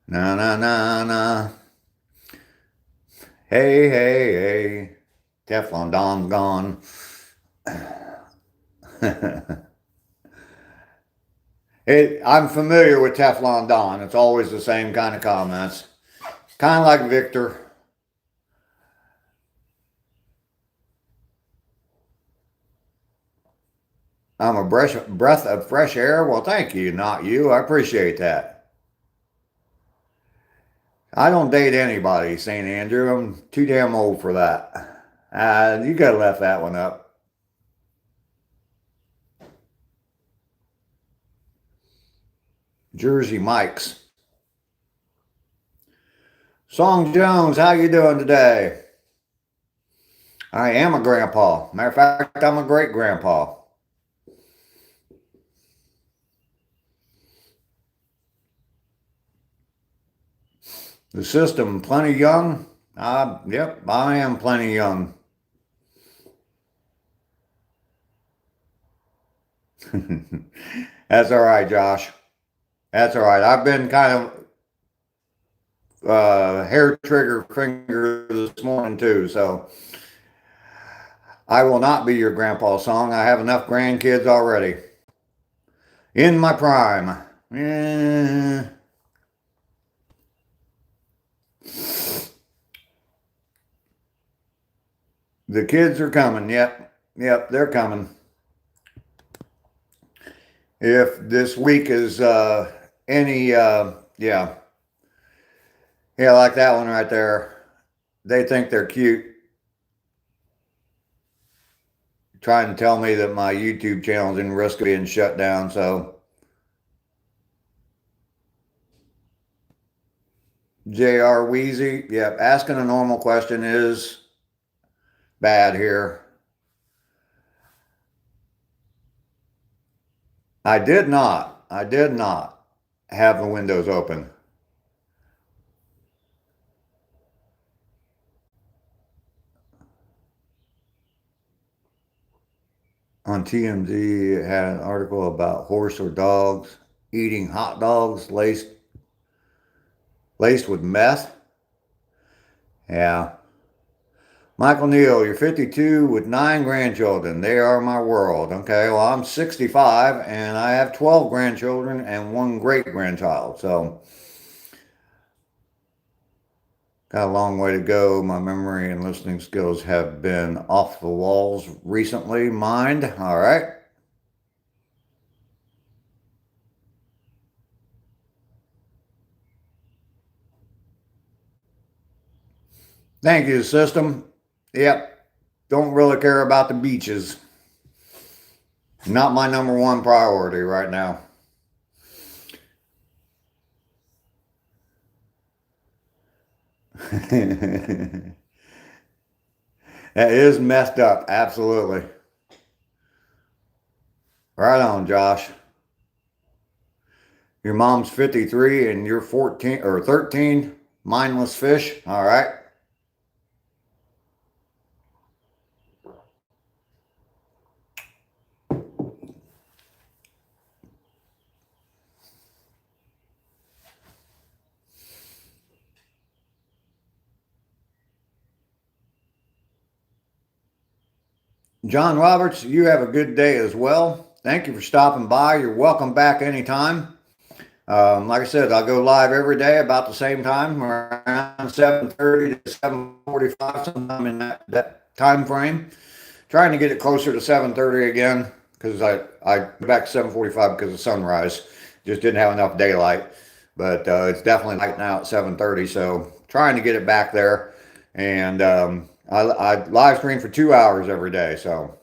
Na na na na. Hey, hey, hey. Teflon Don's gone. I'm familiar with Teflon Don. It's always the same kind of comments. Kind of like Victor. I'm a breath of fresh air. Well, thank you, not you. I appreciate that. I don't date anybody, St. Andrew. I'm too damn old for that. You could have left that one up. Jersey Mike's. Song Jones, how you doing today? I am a grandpa. Matter of fact, I'm a great grandpa. The system, plenty young? Yep, I am plenty young. That's all right, Josh. That's all right. I've been kind of hair trigger finger this morning too, so I will not be your grandpa song. I have enough grandkids already. In my prime. The kids are coming. Yep, they're coming. If this week is any, yeah, like that one right there. They think they're cute. Trying to tell me that my YouTube channel is in risk of being shut down, so. J.R. Wheezy, yep, asking a normal question is bad here. I did not have the windows open. On TMZ, it had an article about horse or dogs eating hot dogs laced with meth. Yeah. Michael Neal, you're 52 with 9 grandchildren. They are my world. Okay, well, I'm 65 and I have 12 grandchildren and 1 great-grandchild. So, got a long way to go. My memory and listening skills have been off the walls recently. Mind? All right. Thank you, system. Yep. Don't really care about the beaches. Not my #1 priority right now. That is messed up. Absolutely. Right on, Josh. Your mom's 53 and you're 14 or 13. Mindless fish. All right. John Roberts, you have a good day as well. Thank you for stopping by. You're welcome back anytime. Like I said, I'll go live every day about the same time, around 7:30 to 7:45, sometime in that time frame. Trying to get it closer to 7:30 again, because I go back to 7:45 because of sunrise. Just didn't have enough daylight. But it's definitely light now at 7:30, so trying to get it back there. And I live stream for 2 hours every day, so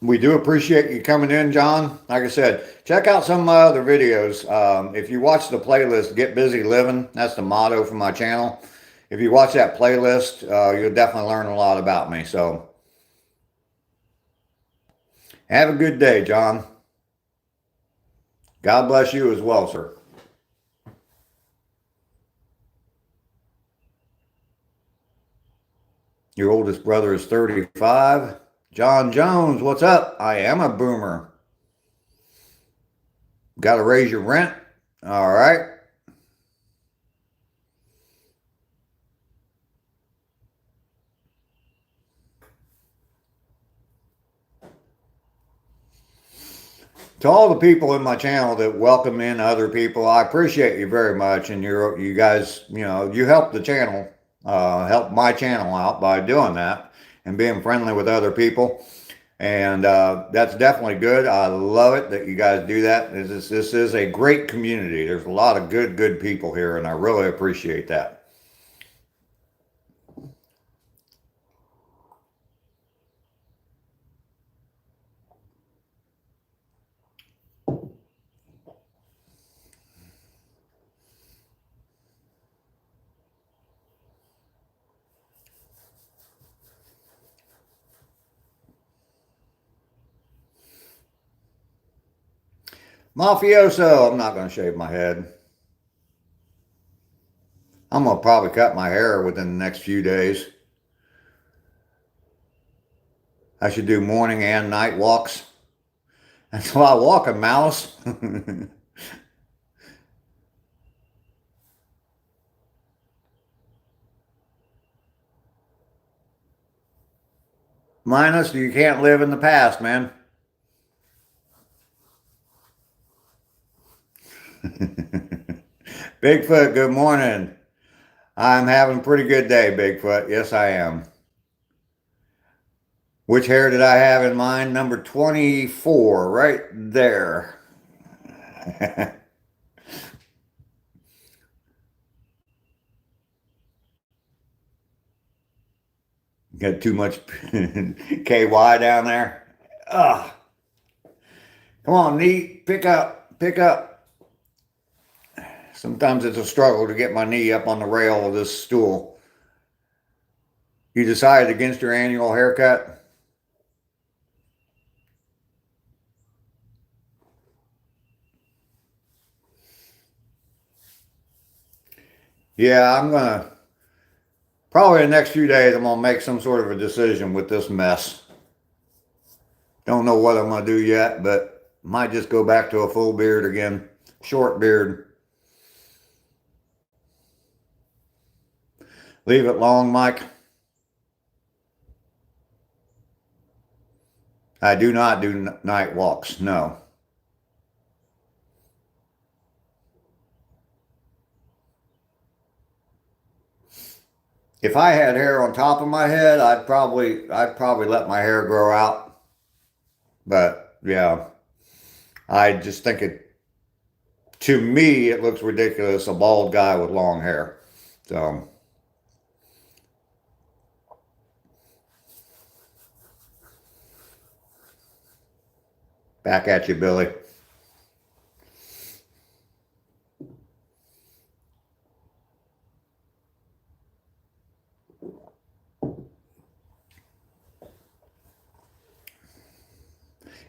We do appreciate you coming in, John. Like I said, check out some of my other videos. If you watch the playlist, Get Busy Living, that's the motto for my channel. If you watch that playlist, you'll definitely learn a lot about me. So have a good day, John. God bless you as well, sir. Your oldest brother is 35. John Jones, what's up? I am a boomer. Got to raise your rent? All right. To all the people in my channel that welcome in other people, I appreciate you very much. And you guys, you help the channel, help my channel out by doing that and being friendly with other people. And that's definitely good. I love it that you guys do that. This is a great community. There's a lot of good people here, and I really appreciate that. Mafioso, I'm not going to shave my head. I'm going to probably cut my hair within the next few days. I should do morning and night walks. That's why I walk a mouse. Minus, you can't live in the past, man. Bigfoot, good morning. I'm having a pretty good day, Bigfoot. Yes, I am. Which hair did I have in mind? Number 24, right there. Got too much KY down there. Ugh. Come on, knee, pick up, pick up. Sometimes it's a struggle to get my knee up on the rail of this stool. You decided against your annual haircut? Yeah, I'm gonna, probably the next few days, I'm gonna make some sort of a decision with this mess. Don't know what I'm gonna do yet, but might just go back to a full beard again. Short beard. Leave it long, Mike. I do not do night walks, no. If I had hair on top of my head, I'd probably let my hair grow out. But yeah, I just think to me, it looks ridiculous, a bald guy with long hair. So back at you, Billy.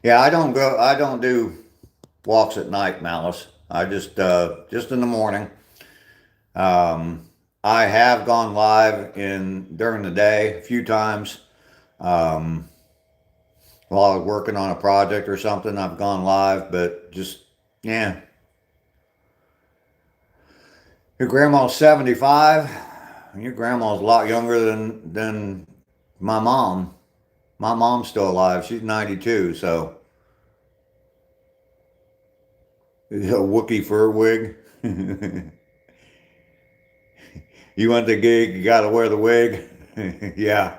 Yeah, I don't do walks at night, Malice. I just in the morning. I have gone live during the day a few times. While I was working on a project or something, I've gone live, but just, yeah. Your grandma's 75. Your grandma's a lot younger than my mom. My mom's still alive. She's 92, so. A Wookiee fur wig. You want the gig, you gotta wear the wig. Yeah.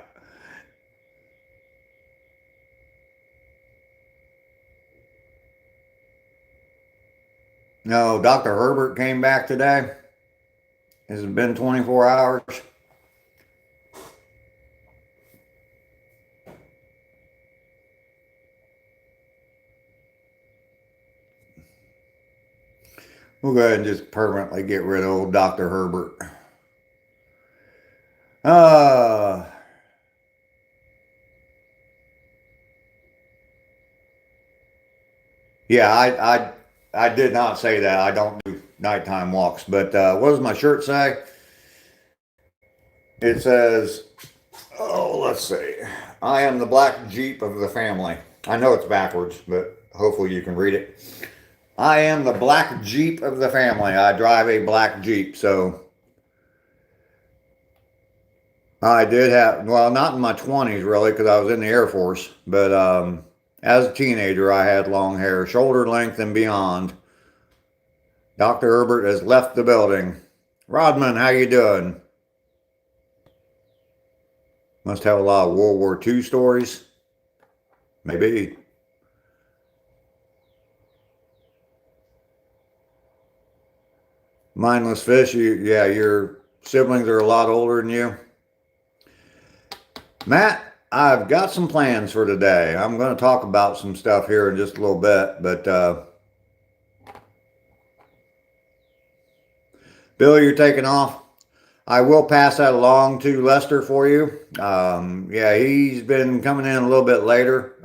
No, Dr. Herbert came back today. Has it been 24 hours? We'll go ahead and just permanently get rid of old Dr. Herbert. Uh, yeah, I did not say that. I don't do nighttime walks. But what does my shirt say? It says, oh, let's see. I am the black Jeep of the family. I know it's backwards, but hopefully you can read it. I am the black Jeep of the family. I drive a black Jeep, so I did have, well, not in my 20s really, because I was in the Air Force, but as a teenager, I had long hair, shoulder length and beyond. Dr. Herbert has left the building. Rodman, how you doing? Must have a lot of World War II stories. Maybe. Mindless Fish, yeah, your siblings are a lot older than you. Matt, I've got some plans for today. I'm going to talk about some stuff here in just a little bit, but Bill, you're taking off. I will pass that along to Lester for you. Yeah, he's been coming in a little bit later.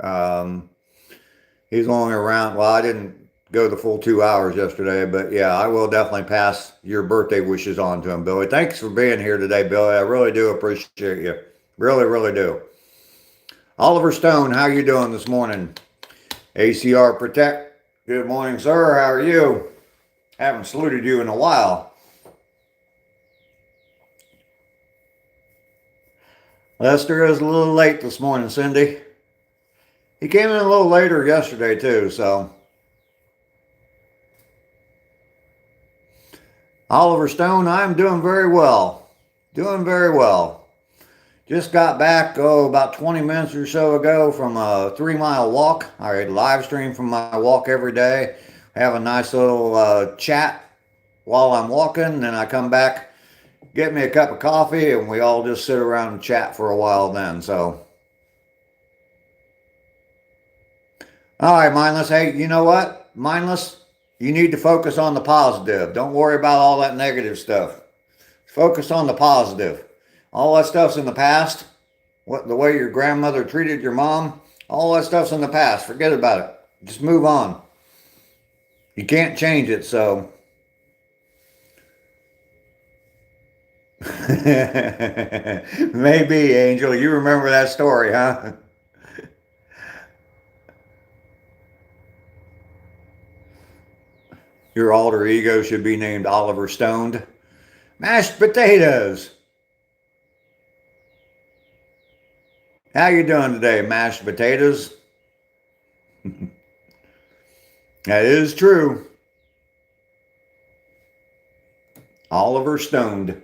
He's only around, well, I didn't go the full 2 hours yesterday, but yeah, I will definitely pass your birthday wishes on to him, Billy. Thanks for being here today, Billy. I really do appreciate you. Really, really do. Oliver Stone, how you doing this morning? ACR Protect, good morning, sir. How are you? Haven't saluted you in a while. Lester is a little late this morning, Cindy. He came in a little later yesterday, too, so. Oliver Stone, I'm doing very well. Doing very well. Just got back, about 20 minutes or so ago from a 3-mile walk. I live stream from my walk every day. Have a nice little chat while I'm walking. Then I come back, get me a cup of coffee, and we all just sit around and chat for a while then. So, all right, Mindless. Hey, you know what? Mindless, you need to focus on the positive. Don't worry about all that negative stuff. Focus on the positive. All that stuff's in the past. The way your grandmother treated your mom, all that stuff's in the past. Forget about it. Just move on. You can't change it, so. Maybe, Angel. You remember that story, huh? Your alter ego should be named Oliver Stoned. Mashed potatoes. How you doing today, mashed potatoes? That is true. Oliver Stoned.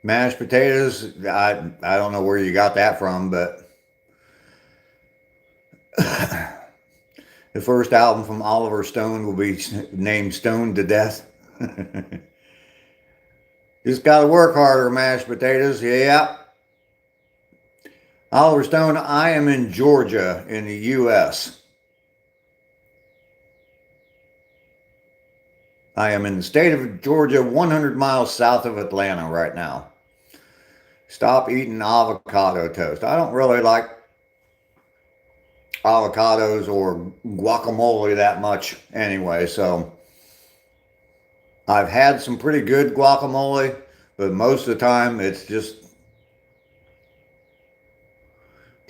Mashed potatoes, I don't know where you got that from, but the first album from Oliver Stone will be named Stoned to Death. Just got to work harder, mashed potatoes. Yeah. Oliver Stone, I am in Georgia in the U.S. I am in the state of Georgia, 100 miles south of Atlanta right now. Stop eating avocado toast. I don't really like avocados or guacamole that much anyway, so I've had some pretty good guacamole, but most of the time it's just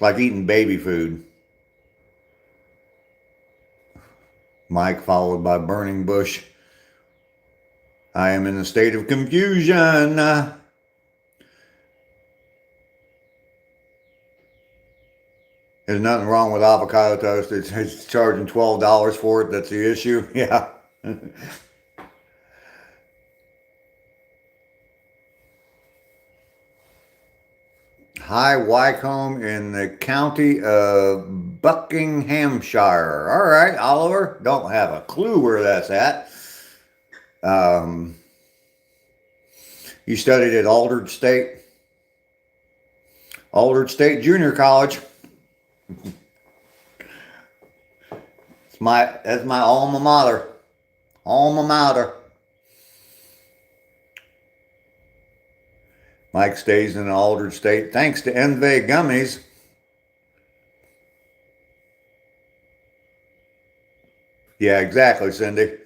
like eating baby food. Mike followed by Burning Bush. I am in a state of confusion. There's nothing wrong with avocado toast. It's charging $12 for it. That's the issue. Yeah. High Wycombe in the county of Buckinghamshire. All right, Oliver. Don't have a clue where that's at. You studied at Aldred State Junior College. That's my alma mater. Alma mater. Mike stays in Aldred State thanks to Envy Gummies. Yeah, exactly, Cindy.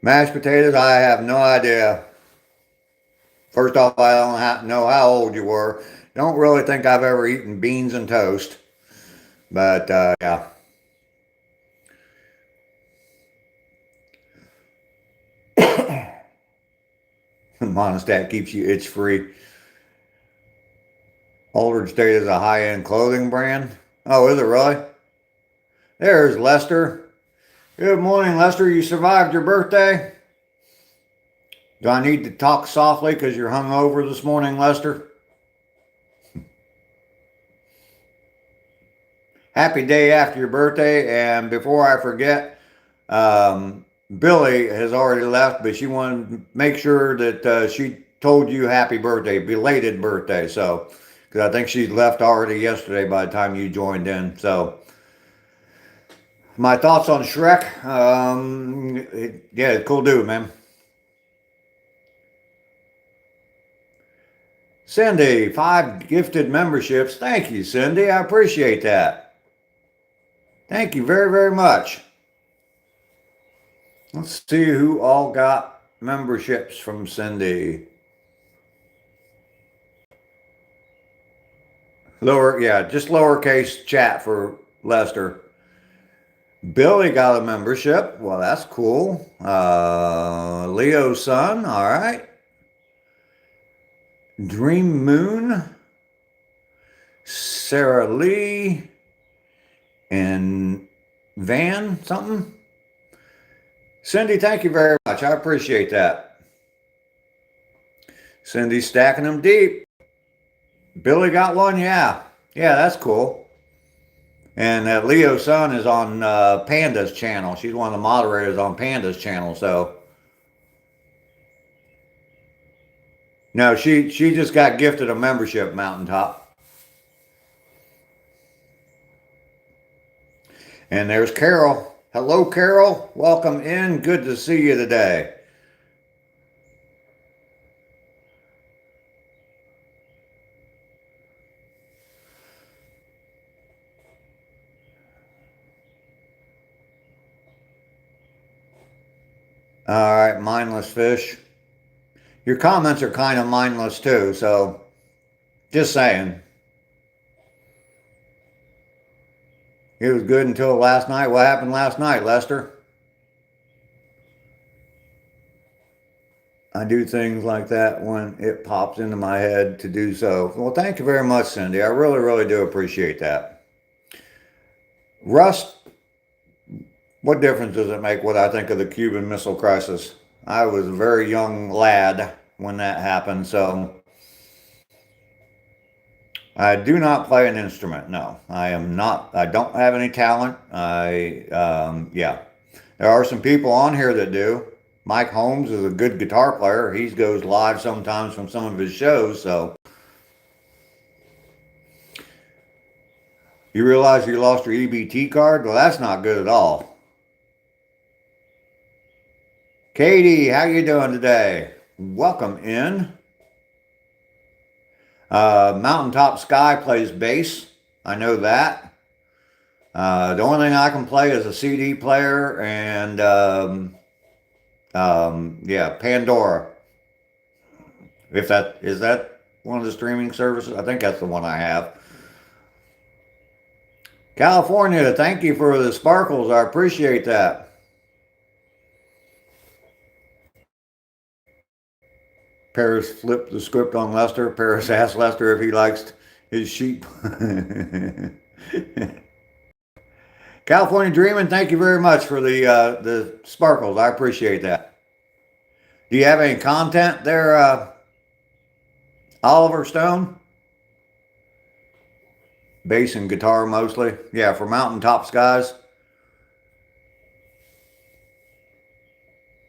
Mashed potatoes, I have no idea. First off, I don't know how old you were. Don't really think I've ever eaten beans and toast. But, yeah. Monostat keeps you itch free. Aldred State is a high-end clothing brand. Oh, is it really? There's Lester. Good morning, Lester. You survived your birthday? Do I need to talk softly because you're hungover this morning, Lester? Happy day after your birthday. And before I forget, Billy has already left, but she wanted to make sure that she told you happy birthday, belated birthday. So, because I think she left already yesterday by the time you joined in. So, my thoughts on Shrek. Yeah, cool dude, man. Cindy, 5 gifted memberships. Thank you, Cindy. I appreciate that. Thank you very, very much. Let's see who all got memberships from Cindy. Just lowercase chat for Lester. Billy got a membership. Well, that's cool. Leo's son. All right. Dream Moon. Sarah Lee. And Van something. Cindy, thank you very much. I appreciate that. Cindy's stacking them deep. Billy got one? Yeah. Yeah, that's cool. And Leo's son is on Panda's channel. She's one of the moderators on Panda's channel, so. No, she just got gifted a membership, Mountaintop. And there's Carol. Hello, Carol. Welcome in. Good to see you today. All right, mindless fish. Your comments are kind of mindless too, so just saying. It was good until last night. What happened last night, Lester? I do things like that when it pops into my head to do so. Well, thank you very much, Cindy. I really, really do appreciate that. Rust, what difference does it make what I think of the Cuban Missile Crisis? I was a very young lad when that happened, so I do not play an instrument. No, I am not. I don't have any talent. Yeah. There are some people on here that do. Mike Holmes is a good guitar player. He goes live sometimes from some of his shows, so. You realize you lost your EBT card? Well, that's not good at all. Katie, how you doing today? Welcome in. Mountaintop Sky plays bass. I know that. The only thing I can play is a CD player and yeah, Pandora. If that is that one of the streaming services? I think that's the one I have. California, thank you for the sparkles. I appreciate that. Paris flipped the script on Lester. Paris asked Lester if he likes his sheep. California Dreaming, thank you very much for the sparkles. I appreciate that. Do you have any content there, Oliver Stone? Bass and guitar mostly. Yeah, for Mountaintop Skies.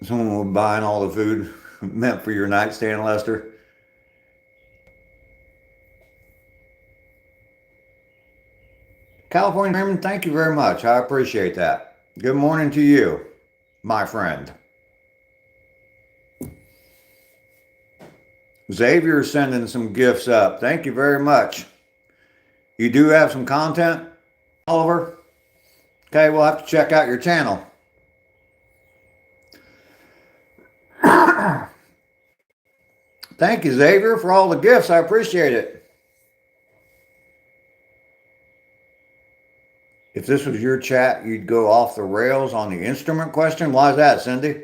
Someone will be buying all the food meant for your nightstand, Lester. California Dreaming, thank you very much. I appreciate that. Good morning to you, my friend. Xavier's sending some gifts up. Thank you very much. You do have some content, Oliver? Okay, we'll have to check out your channel. Thank you, Xavier, for all the gifts. I appreciate it. If this was your chat, you'd go off the rails on the instrument question. Why is that, Cindy?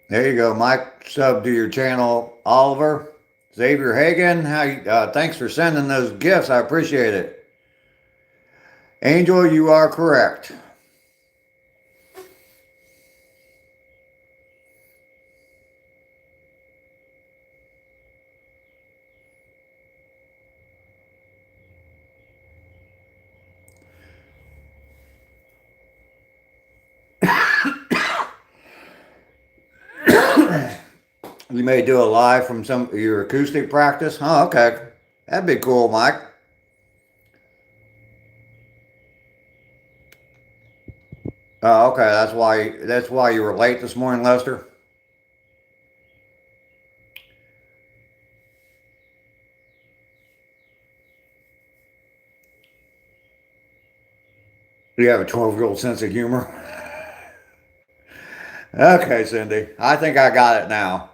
There you go, Mike. Sub to your channel, Oliver. Xavier Hagan, thanks for sending those gifts. I appreciate it. Angel, you are correct. You may do a live from some of your acoustic practice. Oh, okay. That'd be cool, Mike. Oh, okay. That's why you were late this morning, Lester. You have a 12-year-old sense of humor. Okay, Cindy. I think I got it now.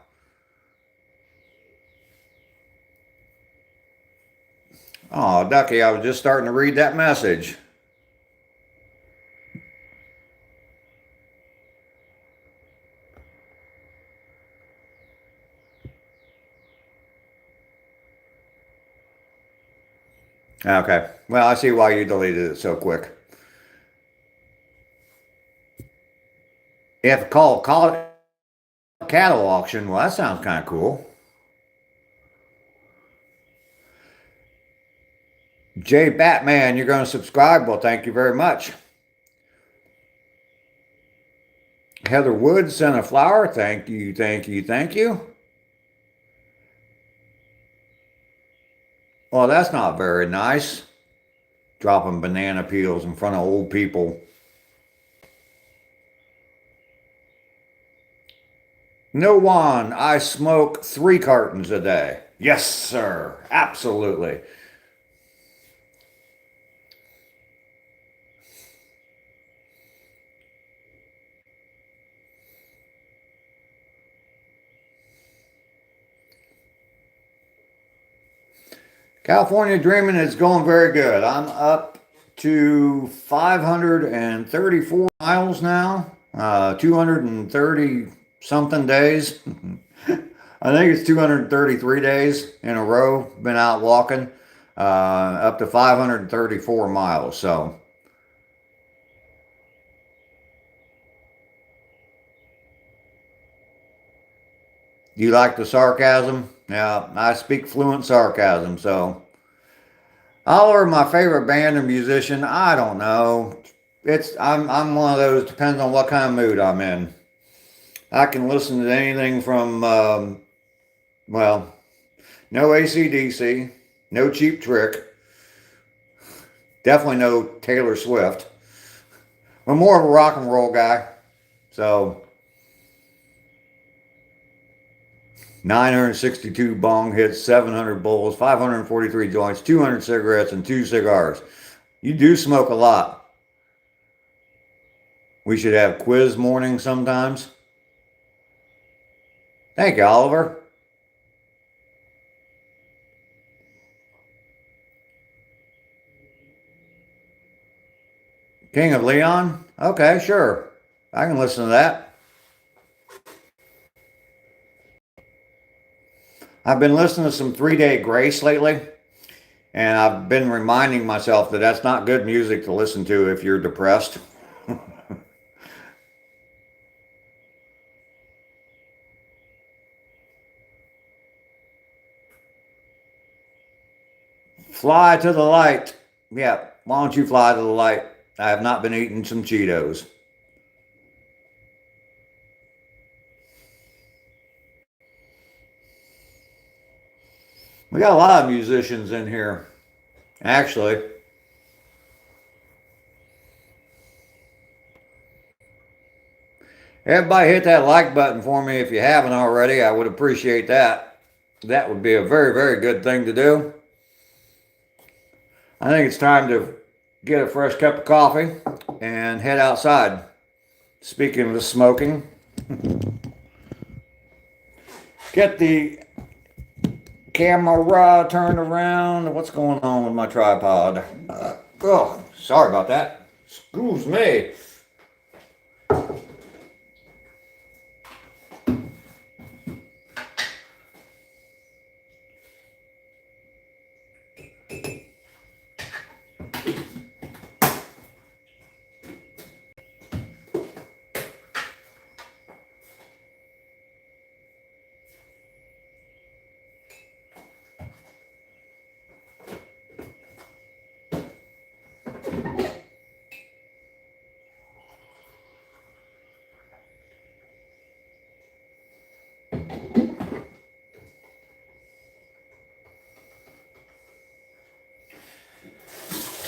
Oh, Ducky, I was just starting to read that message. Okay. Well, I see why you deleted it so quick. You have to call it a cattle auction. Well, that sounds kind of cool. Jay Batman, you're going to subscribe? Well, thank you very much. Heather Woods sent a flower. Thank you, thank you, thank you. Well, that's not very nice. Dropping banana peels in front of old people. No one, I smoke 3 cartons a day. Yes, sir. Absolutely. California Dreaming is going very good. I'm up to 534 miles now, 230 something days. I think it's 233 days in a row. Been out walking, up to 534 miles. So, you like the sarcasm? Yeah, I speak fluent sarcasm. So, Oliver, my favorite band or musician, I don't know. I'm one of those. Depends on what kind of mood I'm in. I can listen to anything from well, no AC/DC, no Cheap Trick, definitely no Taylor Swift. I'm more of a rock and roll guy. So 962 bong hits, 700 bowls, 543 joints, 200 cigarettes, and 2 cigars. You do smoke a lot. We should have quiz morning sometimes. Thank you, Oliver. King of Leon? Okay, sure. I can listen to that. I've been listening to some 3-Day Grace lately, and I've been reminding myself that that's not good music to listen to if you're depressed. Fly to the light. Yeah, why don't you fly to the light? I have not been eating some Cheetos. We got a lot of musicians in here, actually. Everybody hit that like button for me if you haven't already. I would appreciate that. That would be a very, very good thing to do. I think it's time to get a fresh cup of coffee and head outside. Speaking of smoking, get the camera turned around. What's going on with my tripod? Oh, sorry about that. Excuse me.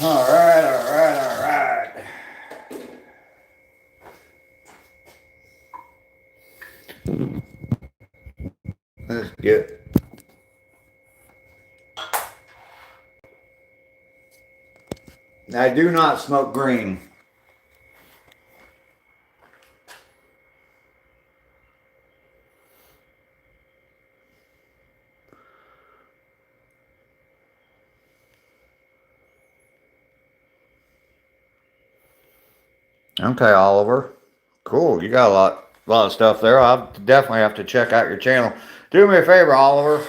All right. Let's get. I do not smoke green. Okay, Oliver. Cool. You got a lot of stuff there. I'll definitely have to check out your channel. Do me a favor, Oliver.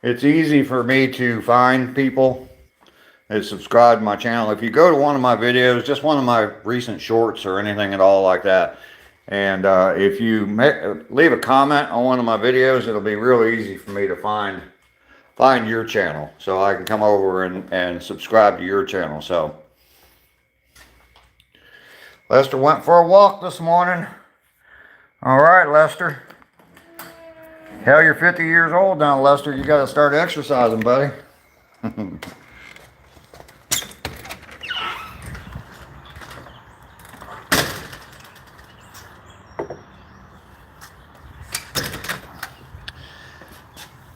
It's easy for me to find people that subscribe to my channel. If you go to one of my videos, just one of my recent shorts or anything at all like that, and if you leave a comment on one of my videos, it'll be real easy for me to find your channel, so I can come over and subscribe to your channel. So Lester went for a walk this morning. All right, Lester. Hell, you're 50 years old now, Lester. You got to start exercising, buddy.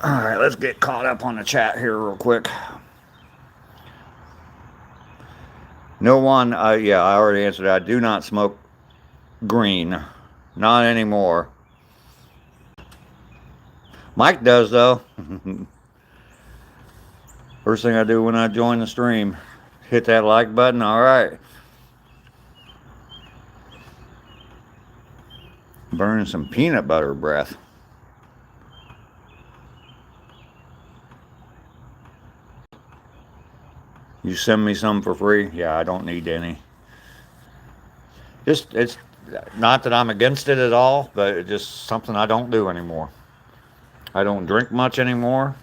All right, let's get caught up on the chat here real quick. No one, yeah, I already answered. I do not smoke green. Not anymore. Mike does, though. First thing I do when I join the stream, hit that like button. All right. Burning some peanut butter breath. You send me some for free? Yeah, I don't need any. It's not that I'm against it at all, but it's just something I don't do anymore. I don't drink much anymore,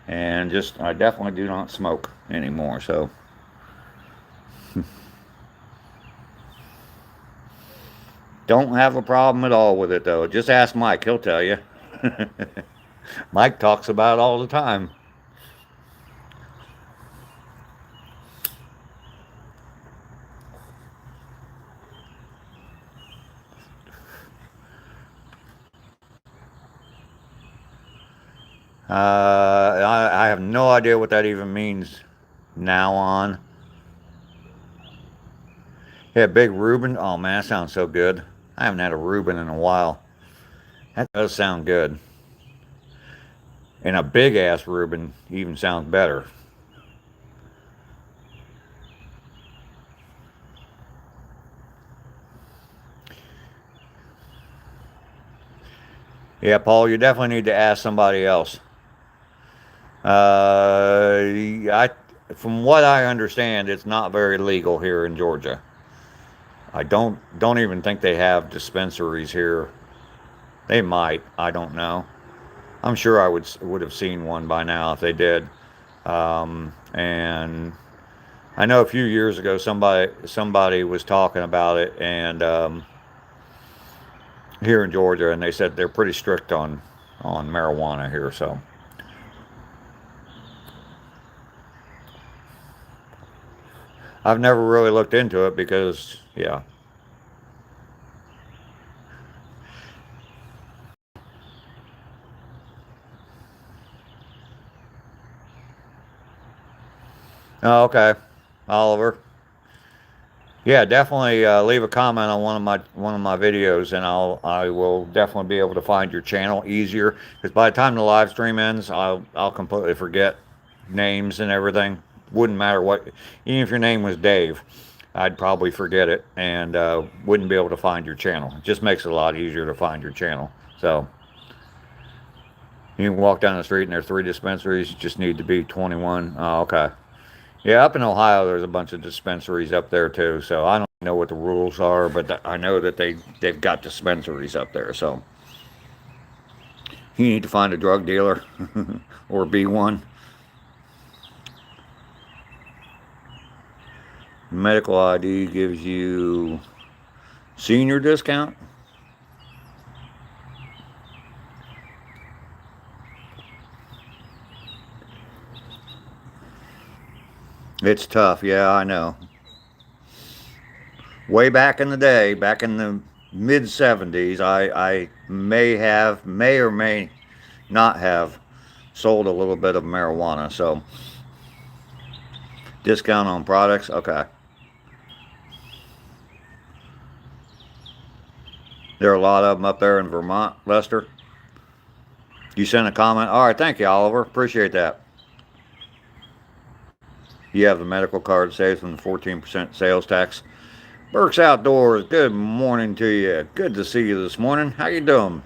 and I definitely do not smoke anymore, so. Don't have a problem at all with it, though. Just ask Mike, he'll tell you. Mike talks about it all the time. I have no idea what that even means now on. Yeah, big Reuben. Oh, man, that sounds so good. I haven't had a Reuben in a while. That does sound good. And a big-ass Reuben even sounds better. Yeah, Paul, you definitely need to ask somebody else. I, from what I understand, it's not very legal here in Georgia. I don't even think they have dispensaries here. They might. I don't know. I'm sure I would have seen one by now if they did. And I know a few years ago somebody was talking about it, and here in Georgia, and they said they're pretty strict on marijuana here. So I've never really looked into it because, yeah. Oh, okay, Oliver. Yeah, definitely leave a comment on one of my videos, and I will definitely be able to find your channel easier. Because by the time the live stream ends, I'll completely forget names and everything. Wouldn't matter what, even if your name was Dave, I'd probably forget it and wouldn't be able to find your channel. It just makes it a lot easier to find your channel. So you can walk down the street and there are 3 dispensaries. You just need to be 21. Oh, okay. Yeah, up in Ohio, there's a bunch of dispensaries up there too. So I don't know what the rules are, but I know that they've got dispensaries up there. So you need to find a drug dealer or be one. Medical ID gives you senior discount. It's tough. Yeah, I know. Way back in the day, back in the mid 70s, I may or may not have sold a little bit of marijuana. So discount on products. Okay. There are a lot of them up there in Vermont, Lester. You sent a comment. All right, thank you, Oliver. Appreciate that. You have the medical card saved from the 14% sales tax. Burke's Outdoors, good morning to you. Good to see you this morning. How you doing?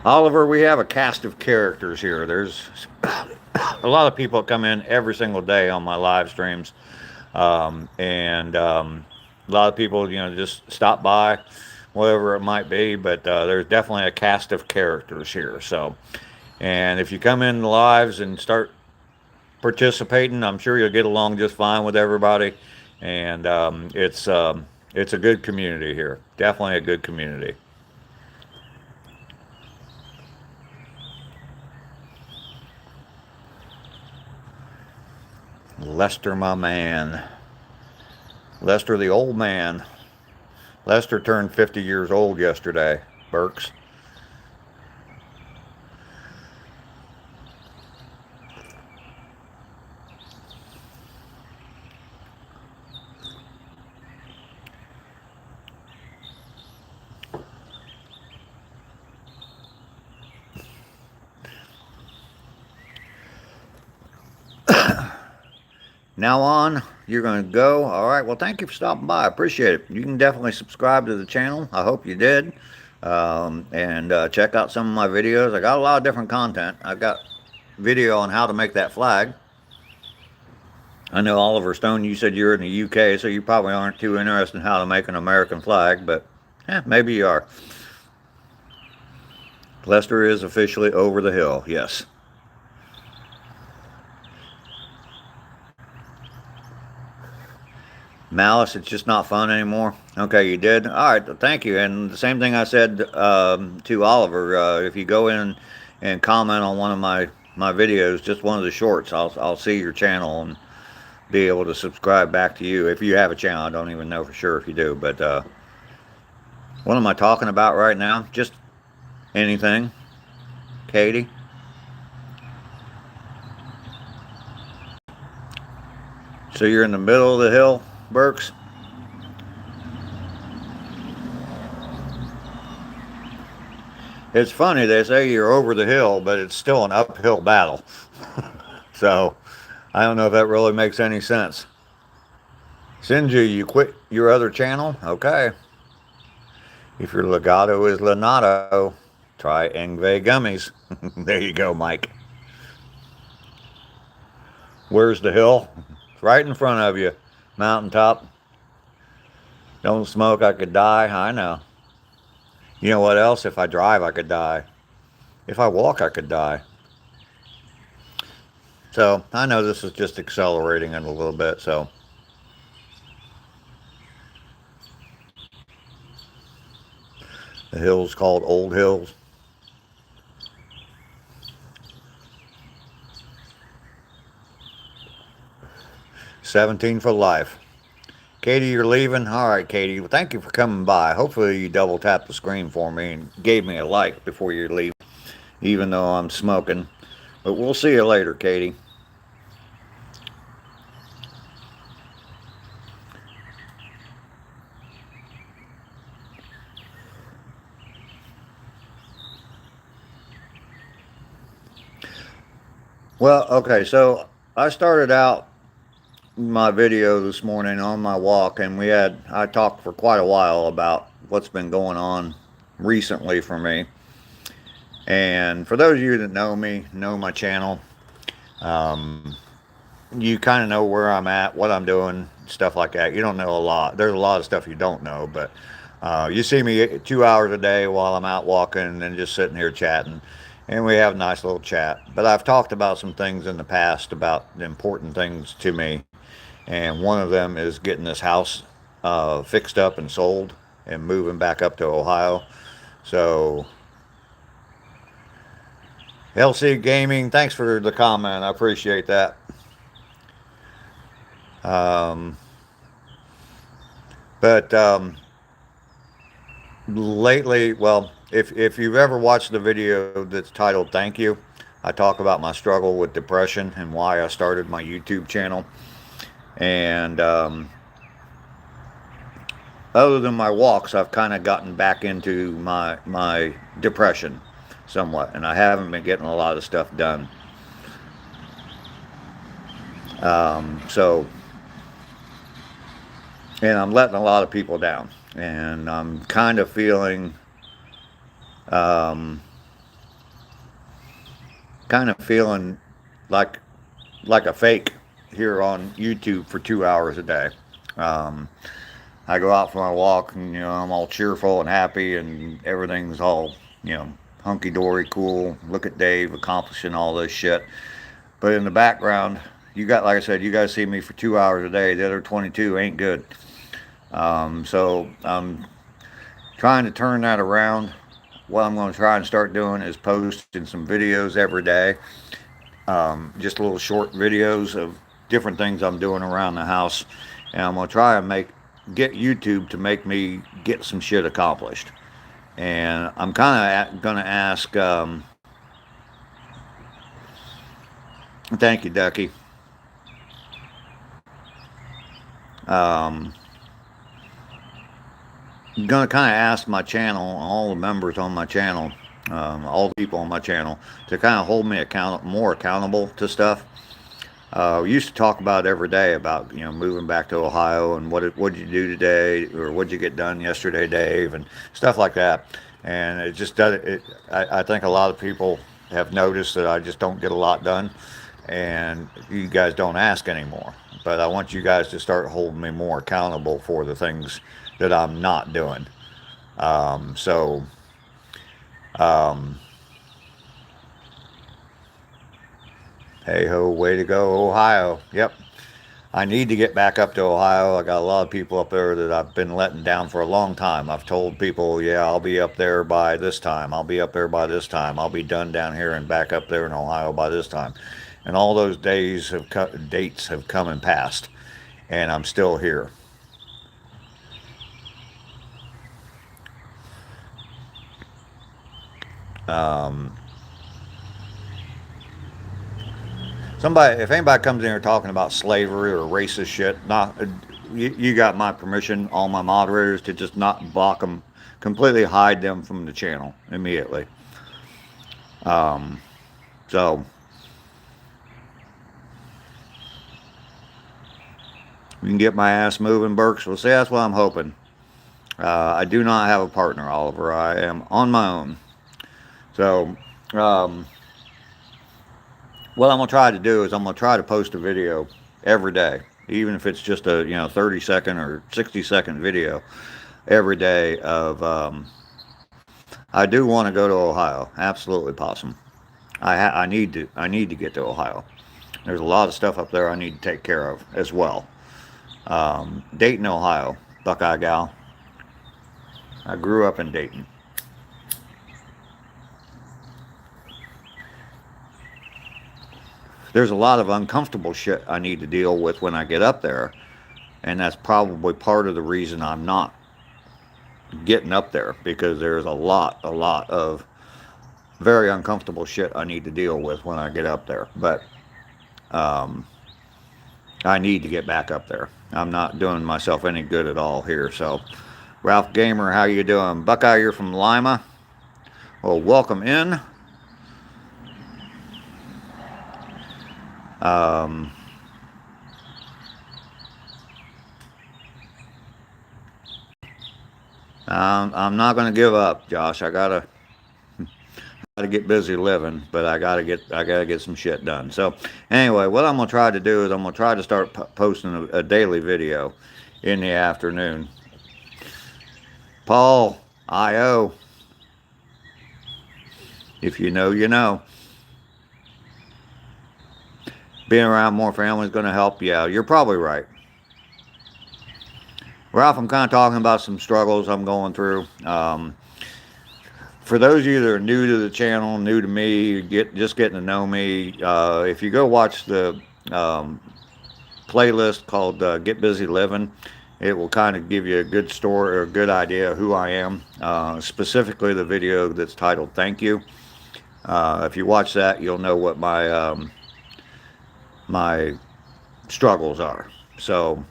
Oliver, we have a cast of characters here. There's a lot of people come in every single day on my live streams. And a lot of people, just stop by, whatever it might be. But there's definitely a cast of characters here. So, and if you come in the lives and start participating, I'm sure you'll get along just fine with everybody. And it's a good community here. Definitely a good community. Lester, my man. Lester, the old man. Lester turned 50 years old yesterday, Burks. Now on, you're going to go. All right. Well, thank you for stopping by. I appreciate it. You can definitely subscribe to the channel. I hope you did. And check out some of my videos. I got a lot of different content. I've got video on how to make that flag. I know, Oliver Stone, you said you're in the UK, so you probably aren't too interested in how to make an American flag, but maybe you are. Lester is officially over the hill. Yes. Malice, it's just not fun anymore. Okay, you did. All right, thank you. And the same thing I said to Oliver. If you go in and comment on one of my videos, just one of the shorts, I'll see your channel and be able to subscribe back to you if you have a channel. I don't even know for sure if you do, but what am I talking about right now? Just anything, Katie. So you're in the middle of the hill, Burks? It's funny, they say you're over the hill, but it's still an uphill battle. So I don't know if that really makes any sense. Sinju, you quit your other channel? Okay. If your legato is Lenato, try Engve gummies. There you go, Mike. Where's the hill? It's right in front of you. Mountaintop. Don't smoke, I could die. I know. You know what else? If I drive, I could die. If I walk, I could die. So I know this is just accelerating it a little bit. So the hill's called Old Hills. 17 for life. Katie, you're leaving? All right, Katie. Well, thank you for coming by. Hopefully you double tapped the screen for me and gave me a like before you leave, even though I'm smoking. But we'll see you later, Katie. Well, okay, so I started out my video this morning on my walk, and I talked for quite a while about what's been going on recently for me. And for those of you that know me, know my channel, you kind of know where I'm at, what I'm doing, stuff like that. You don't know a lot. There's a lot of stuff you don't know, but you see me 2 hours a day while I'm out walking and just sitting here chatting, and we have a nice little chat. But I've talked about some things in the past about the important things to me, and one of them is getting this house fixed up and sold and moving back up to Ohio. So LC Gaming, thanks for the comment. I appreciate that. Um, but lately, well, if you've ever watched the video that's titled "Thank You," I talk about my struggle with depression and why I started my YouTube channel. And other than my walks, I've kind of gotten back into my depression somewhat, and I haven't been getting a lot of stuff done. So, and I'm letting a lot of people down, and I'm kind of feeling, um, like a fake here on YouTube for 2 hours a day. Um, I go out for my walk, and I'm all cheerful and happy, and everything's all hunky dory, cool. Look at Dave accomplishing all this shit. But in the background, like I said, you guys see me for 2 hours a day. The other 22 ain't good. So I'm trying to turn that around. What I'm going to try and start doing is posting some videos every day. Just little short videos of different things I'm doing around the house. And I'm going to try and get YouTube to make me get some shit accomplished. And I'm kind of going to ask, thank you, Ducky. I'm going to kind of ask my channel, all the members on my channel, all the people on my channel, to kind of hold me more accountable to stuff. We used to talk about every day about moving back to Ohio and what'd you do today, or what'd you get done yesterday, Dave, and stuff like that. And it just does. I think a lot of people have noticed that I just don't get a lot done, and you guys don't ask anymore. But I want you guys to start holding me more accountable for the things that I'm not doing. So. Hey ho, way to go, Ohio. Yep. I need to get back up to Ohio. I got a lot of people up there that I've been letting down for a long time. I've told people, yeah, I'll be up there by this time. I'll be up there by this time. I'll be done down here and back up there in Ohio by this time. And all those dates have come and passed. And I'm still here. If anybody comes in here talking about slavery or racist shit, you got my permission, all my moderators, to just not block them, completely hide them from the channel immediately. So You can get my ass moving, Burks. Well, see, that's what I'm hoping. I do not have a partner, Oliver. I am on my own. So, what I'm gonna try to do is I'm gonna try to post a video every day, even if it's just a 30-second or 60-second video every day of. I do want to go to Ohio, absolutely, possum. I need to get to Ohio. There's a lot of stuff up there I need to take care of as well. Dayton, Ohio, Buckeye gal. I grew up in Dayton. There's a lot of uncomfortable shit I need to deal with when I get up there, and that's probably part of the reason I'm not getting up there, because there's a lot of very uncomfortable shit I need to deal with when I get up there. But I need to get back up there. I'm not doing myself any good at all here. So, Ralph Gamer, how you doing? Buckeye, you're from Lima. Well, welcome in. I'm not going to give up, Josh. I gotta get busy living, but I gotta get some shit done. So anyway, what I'm gonna try to do is I'm gonna try to start posting a daily video in the afternoon. Paul, I.O. If you know, you know. Being around more family is going to help you out. You're probably right. Ralph, I'm kind of talking about some struggles I'm going through. For those of you that are new to the channel, new to me, just getting to know me, if you go watch the playlist called Get Busy Living, it will kind of give you a good story or a good idea of who I am. Specifically the video that's titled Thank You. If you watch that, you'll know what my struggles are. So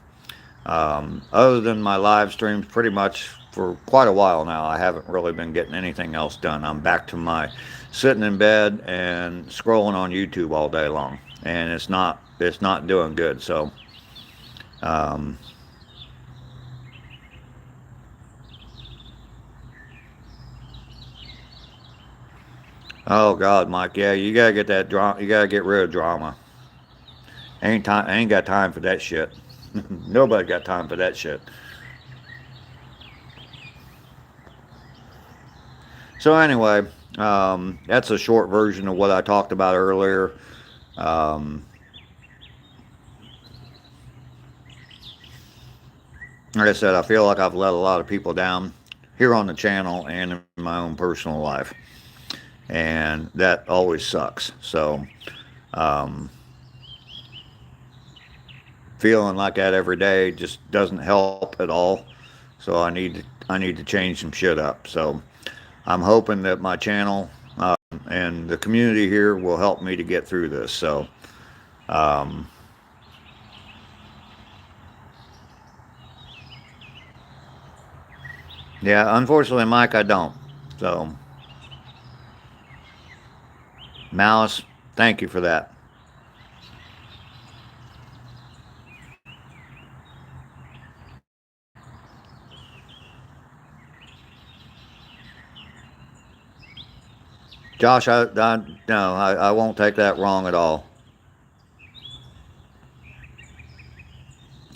other than my live streams, pretty much for quite a while now, I haven't really been getting anything else done. I'm back to my sitting in bed and scrolling on YouTube all day long, and it's not doing good. So oh God, Mike, yeah, you gotta get that drama. You gotta get rid of drama. I ain't got time for that shit. Nobody got time for that shit. So anyway, that's a short version of what I talked about earlier. Like I said, I feel like I've let a lot of people down here on the channel and in my own personal life, and that always sucks. So feeling like that every day just doesn't help at all. So I need to change some shit up. So I'm hoping that my channel and the community here will help me to get through this. So yeah, unfortunately, Mike, I don't. So Malice, thank you for that. Josh, I won't take that wrong at all.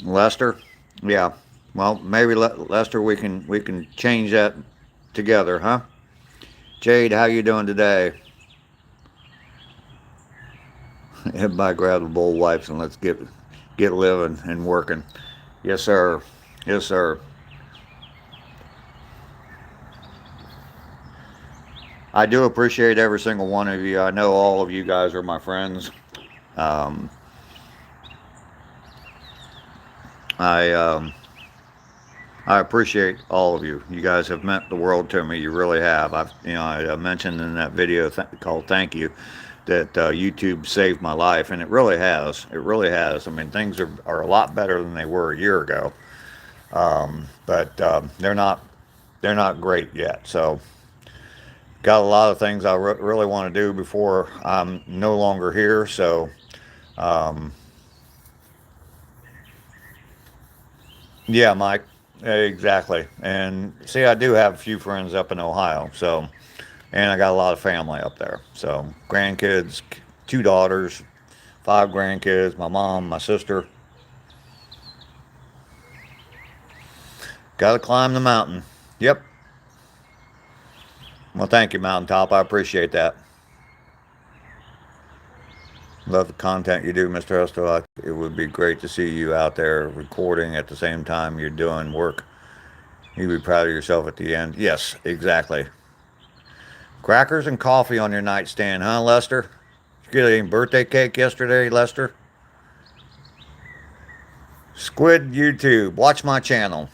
Lester, yeah. Well, maybe Lester, we can change that together, huh? Jade, how you doing today? Everybody grab the bowl wipes and let's get living and working. Yes, sir. Yes, sir. I do appreciate every single one of you. I know all of you guys are my friends. I appreciate all of you. You guys have meant the world to me. You really have. I mentioned in that video called Thank You that YouTube saved my life, and it really has. It really has. I mean, things are a lot better than they were a year ago, but they're not great yet. So got a lot of things I really want to do before I'm no longer here. So Yeah, Mike. Exactly. And see, I do have a few friends up in Ohio, so and I got a lot of family up there. So grandkids, two daughters, five grandkids, my mom, my sister. Got to climb the mountain. Yep. Well, thank you, Mountaintop. I appreciate that. Love the content you do, Mr. Husto. It would be great to see you out there recording at the same time you're doing work. You'd be proud of yourself at the end. Yes, exactly. Crackers and coffee on your nightstand, huh, Lester? Did you get any birthday cake yesterday, Lester? Squid YouTube. Watch my channel.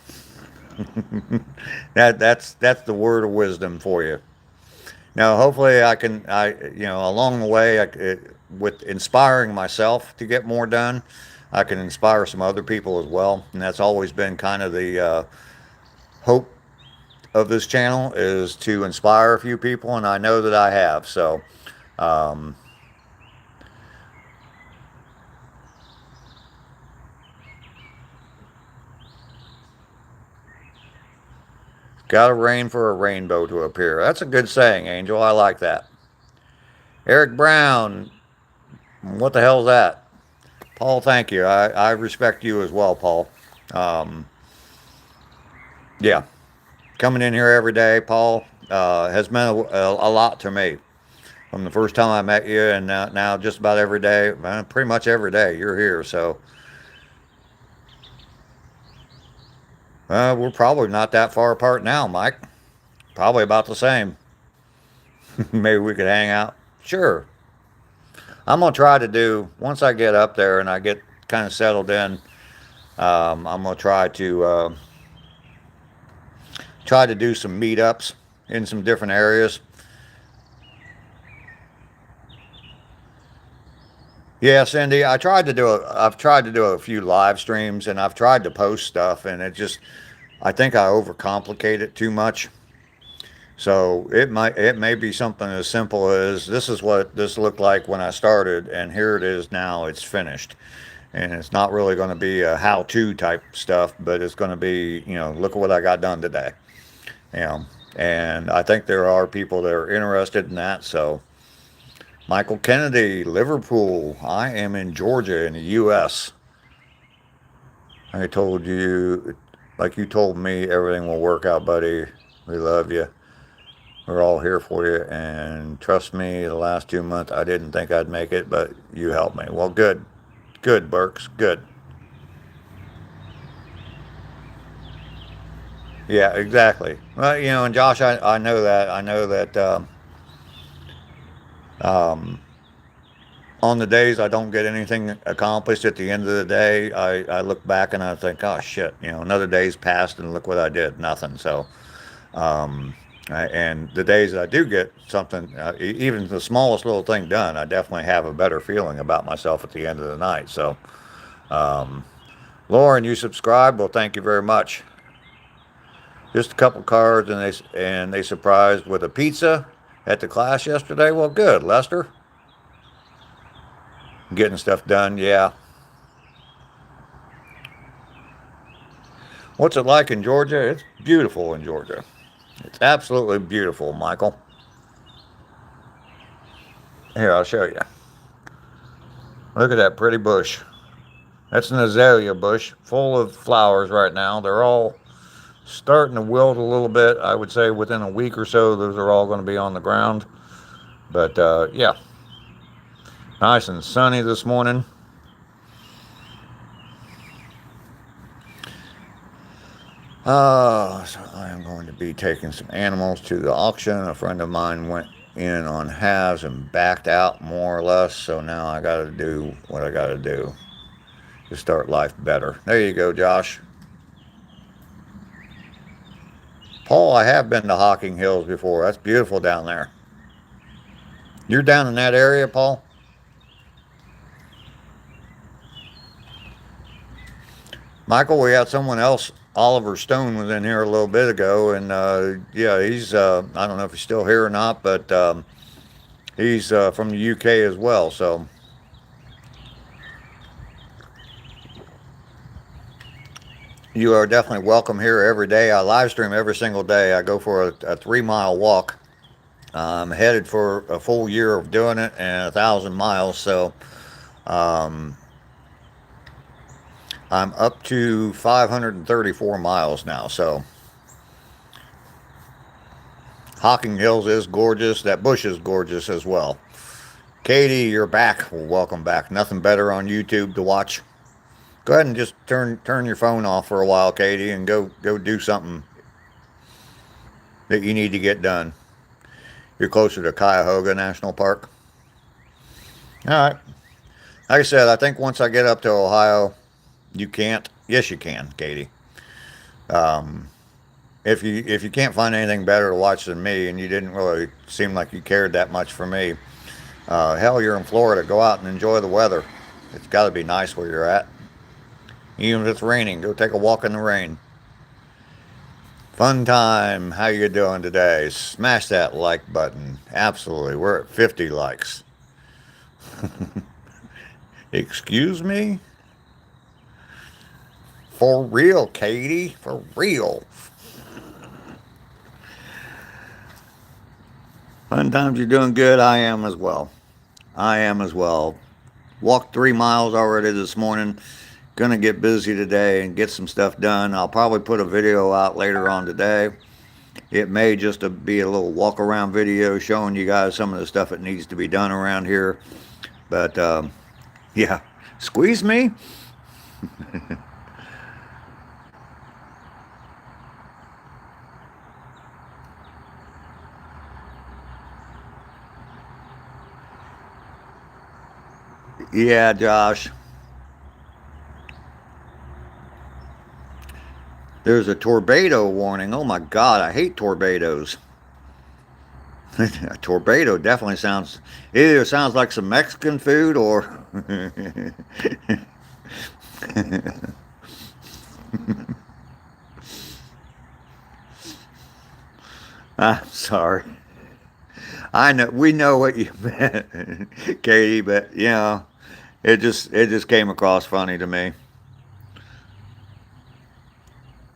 That's the word of wisdom for you. Now, hopefully, along the way, with inspiring myself to get more done, I can inspire some other people as well. And that's always been kind of the hope of this channel is to inspire a few people, and I know that I have. So, um, gotta rain for a rainbow to appear. That's a good saying, Angel. I like that. Eric Brown, what the hell's that? Paul, thank you. I respect you as well, Paul. Um, yeah, coming in here every day, Paul, has meant a lot to me. From the first time I met you, and now just about every day, pretty much every day, you're here. So we're probably not that far apart now, Mike. Probably about the same. Maybe we could hang out. Sure. I'm gonna try to do once I get up there and I get kind of settled in. I'm gonna try to do some meetups in some different areas. Yeah, Cindy, I've tried to do a few live streams and I've tried to post stuff and I think I overcomplicate it too much. So it may be something as simple as this is what this looked like when I started and here it is now, it's finished. And it's not really going to be a how-to type stuff, but it's going to be, look at what I got done today. You know, and I think there are people that are interested in that. So Michael Kennedy, Liverpool. I am in Georgia in the U.S. I told you, like you told me, everything will work out, buddy. We love you. We're all here for you. And trust me, the last 2 months, I didn't think I'd make it, but you helped me. Well, good. Good, Burks. Good. Yeah, exactly. Well, and Josh, I know that. I know that um, on the days I don't get anything accomplished at the end of the day, I look back and I think, oh shit, another day's passed and look what I did, nothing. So, and the days that I do get something, even the smallest little thing done, I definitely have a better feeling about myself at the end of the night. So, um, Lauren, you subscribed. Well, thank you very much. Just a couple cards, and they surprised with a pizza at the class yesterday. Well, good, Lester. Getting stuff done, yeah. What's it like in Georgia? It's beautiful in Georgia. It's absolutely beautiful, Michael. Here, I'll show you. Look at that pretty bush. That's an azalea bush full of flowers right now. They're all starting to wilt a little bit. I would say within a week or so, those are all going to be on the ground. But yeah, nice and sunny this morning. So I am going to be taking some animals to the auction. A friend of mine went in on halves and backed out more or less. So now I got to do what I got to do to start life better. There you go, Josh. Paul, I have been to Hocking Hills before. That's beautiful down there. You're down in that area, Paul? Michael, we had someone else. Oliver Stone was in here a little bit ago, and yeah, he's, I don't know if he's still here or not, but he's from the UK as well, so. You are definitely welcome here every day. I live stream every single day. I go for a 3 mile walk. I'm headed for a full year of doing it and 1,000 miles. So um, I'm up to 534 miles now. So Hocking Hills is gorgeous. That bush is gorgeous as well. Katie, you're back. Well, welcome back. Nothing better on YouTube to watch. Go ahead and just turn your phone off for a while, Katie, and go do something that you need to get done. You're closer to Cuyahoga National Park. All right. Like I said, I think once I get up to Ohio, you can't. Yes, you can, Katie. Um, if you can't find anything better to watch than me, and you didn't really seem like you cared that much for me, hell, you're in Florida. Go out and enjoy the weather. It's got to be nice where you're at. Even if it's raining, go take a walk in the rain. Fun time. How you doing today? Smash that like button. Absolutely. We're at 50 likes. Excuse me? For real, Katie. For real. Fun times, you're doing good. I am as well. I am as well. Walked 3 miles already this morning. Gonna get busy today and get some stuff done. I'll probably put a video out later on today. It may just be a little walk around video showing you guys some of the stuff that needs to be done around here. But yeah, squeeze me. Yeah, Josh. There's a tornado warning. Oh my God, I hate tornadoes. A tornado definitely sounds, it either sounds like some Mexican food or I'm sorry. I know we know what you meant, Katie, but you know, it just came across funny to me.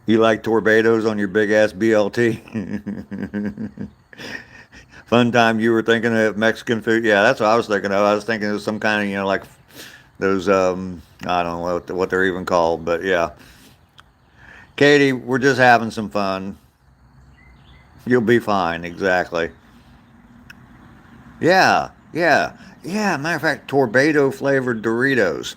You like tornadoes on your big ass BLT? Fun time. You were thinking of Mexican food? Yeah, that's what I was thinking of. I was thinking of some kind of, like those, I don't know what they're even called, but yeah. Katie, we're just having some fun. You'll be fine. Exactly. Yeah, yeah, yeah. Matter of fact, tornado flavored Doritos.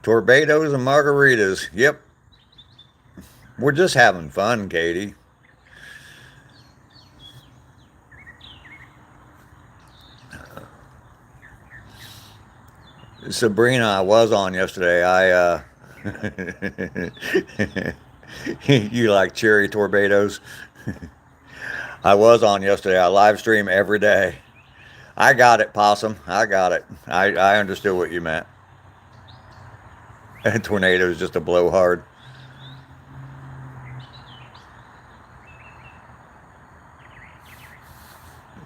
Tornadoes and margaritas. Yep. We're just having fun, Katie. Sabrina, I was on yesterday. You like cherry tornadoes? I was on yesterday. I live stream every day. I got it, Possum. I got it. I understood what you meant. Tornado is just a blowhard.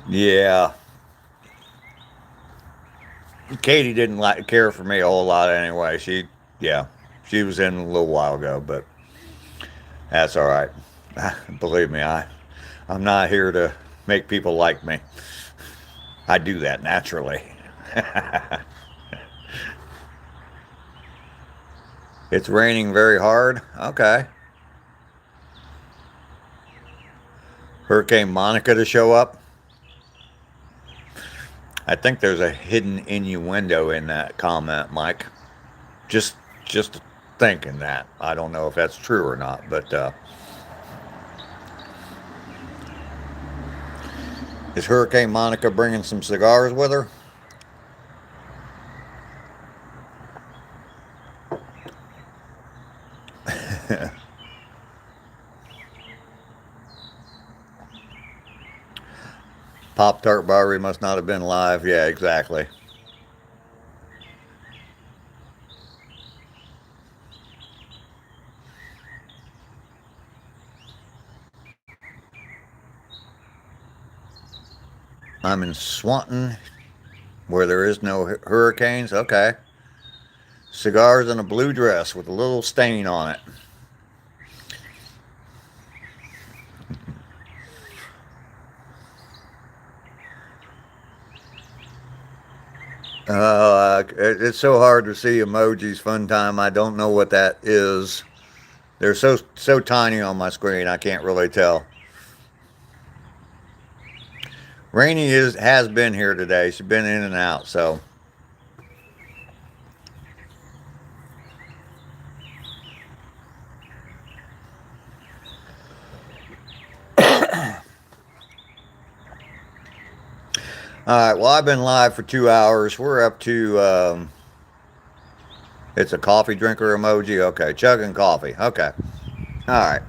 Yeah. Katie didn't care for me a whole lot anyway. Yeah, she was in a little while ago, but that's all right. Believe me, I'm not here to make people like me. I do that naturally. It's raining very hard. Okay. Hurricane Monica to show up. I think there's a hidden innuendo in that comment, Mike. Just thinking that. I don't know if that's true or not, but is Hurricane Monica bringing some cigars with her? Pop Tart Barry must not have been live. Yeah, exactly. I'm in Swanton, where there is no hurricanes. Okay. Cigars in a blue dress with a little stain on it. It's so hard to see emojis. Fun time. I don't know what that is. They're so tiny on my screen. I can't really tell. Rainy has been here today. She's been in and out. So. All right, well, I've been live for 2 hours. We're up to, it's a coffee drinker emoji. Okay, chugging coffee. Okay. All right.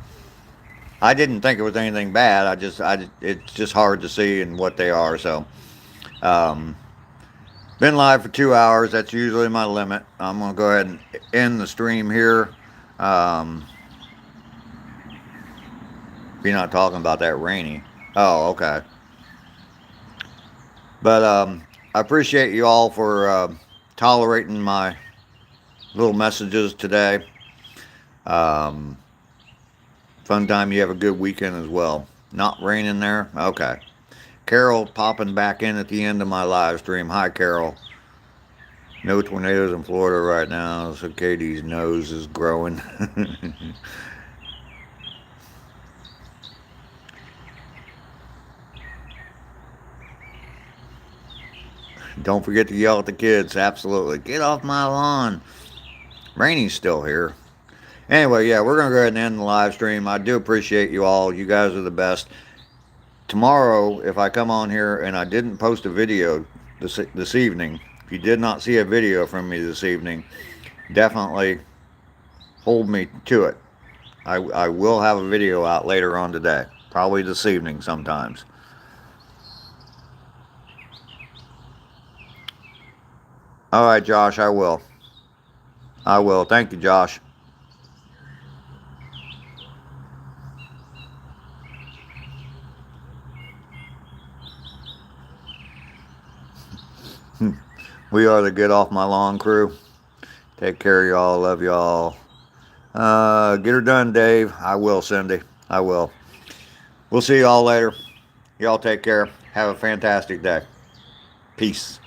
I didn't think it was anything bad. It's just hard to see and what they are. So, been live for 2 hours. That's usually my limit. I'm going to go ahead and end the stream here. You're not talking about that rainy. Oh, okay. But I appreciate you all for tolerating my little messages today. Fun time. You have a good weekend as well. Not raining there? Okay. Carol popping back in at the end of my live stream. Hi, Carol. No tornadoes in Florida right now, so Katie's nose is growing. Don't forget to yell at the kids. Absolutely. Get off my lawn. Rainy's still here. Anyway, yeah, we're going to go ahead and end the live stream. I do appreciate you all. You guys are the best. Tomorrow, if I come on here and I didn't post a video this evening, if you did not see a video from me this evening, definitely hold me to it. I will have a video out later on today. Probably this evening sometimes. All right, Josh, I will. I will. Thank you, Josh. We are the Get Off My Lawn crew. Take care of y'all. Love y'all. Get her done, Dave. I will, Cindy. I will. We'll see y'all later. Y'all take care. Have a fantastic day. Peace.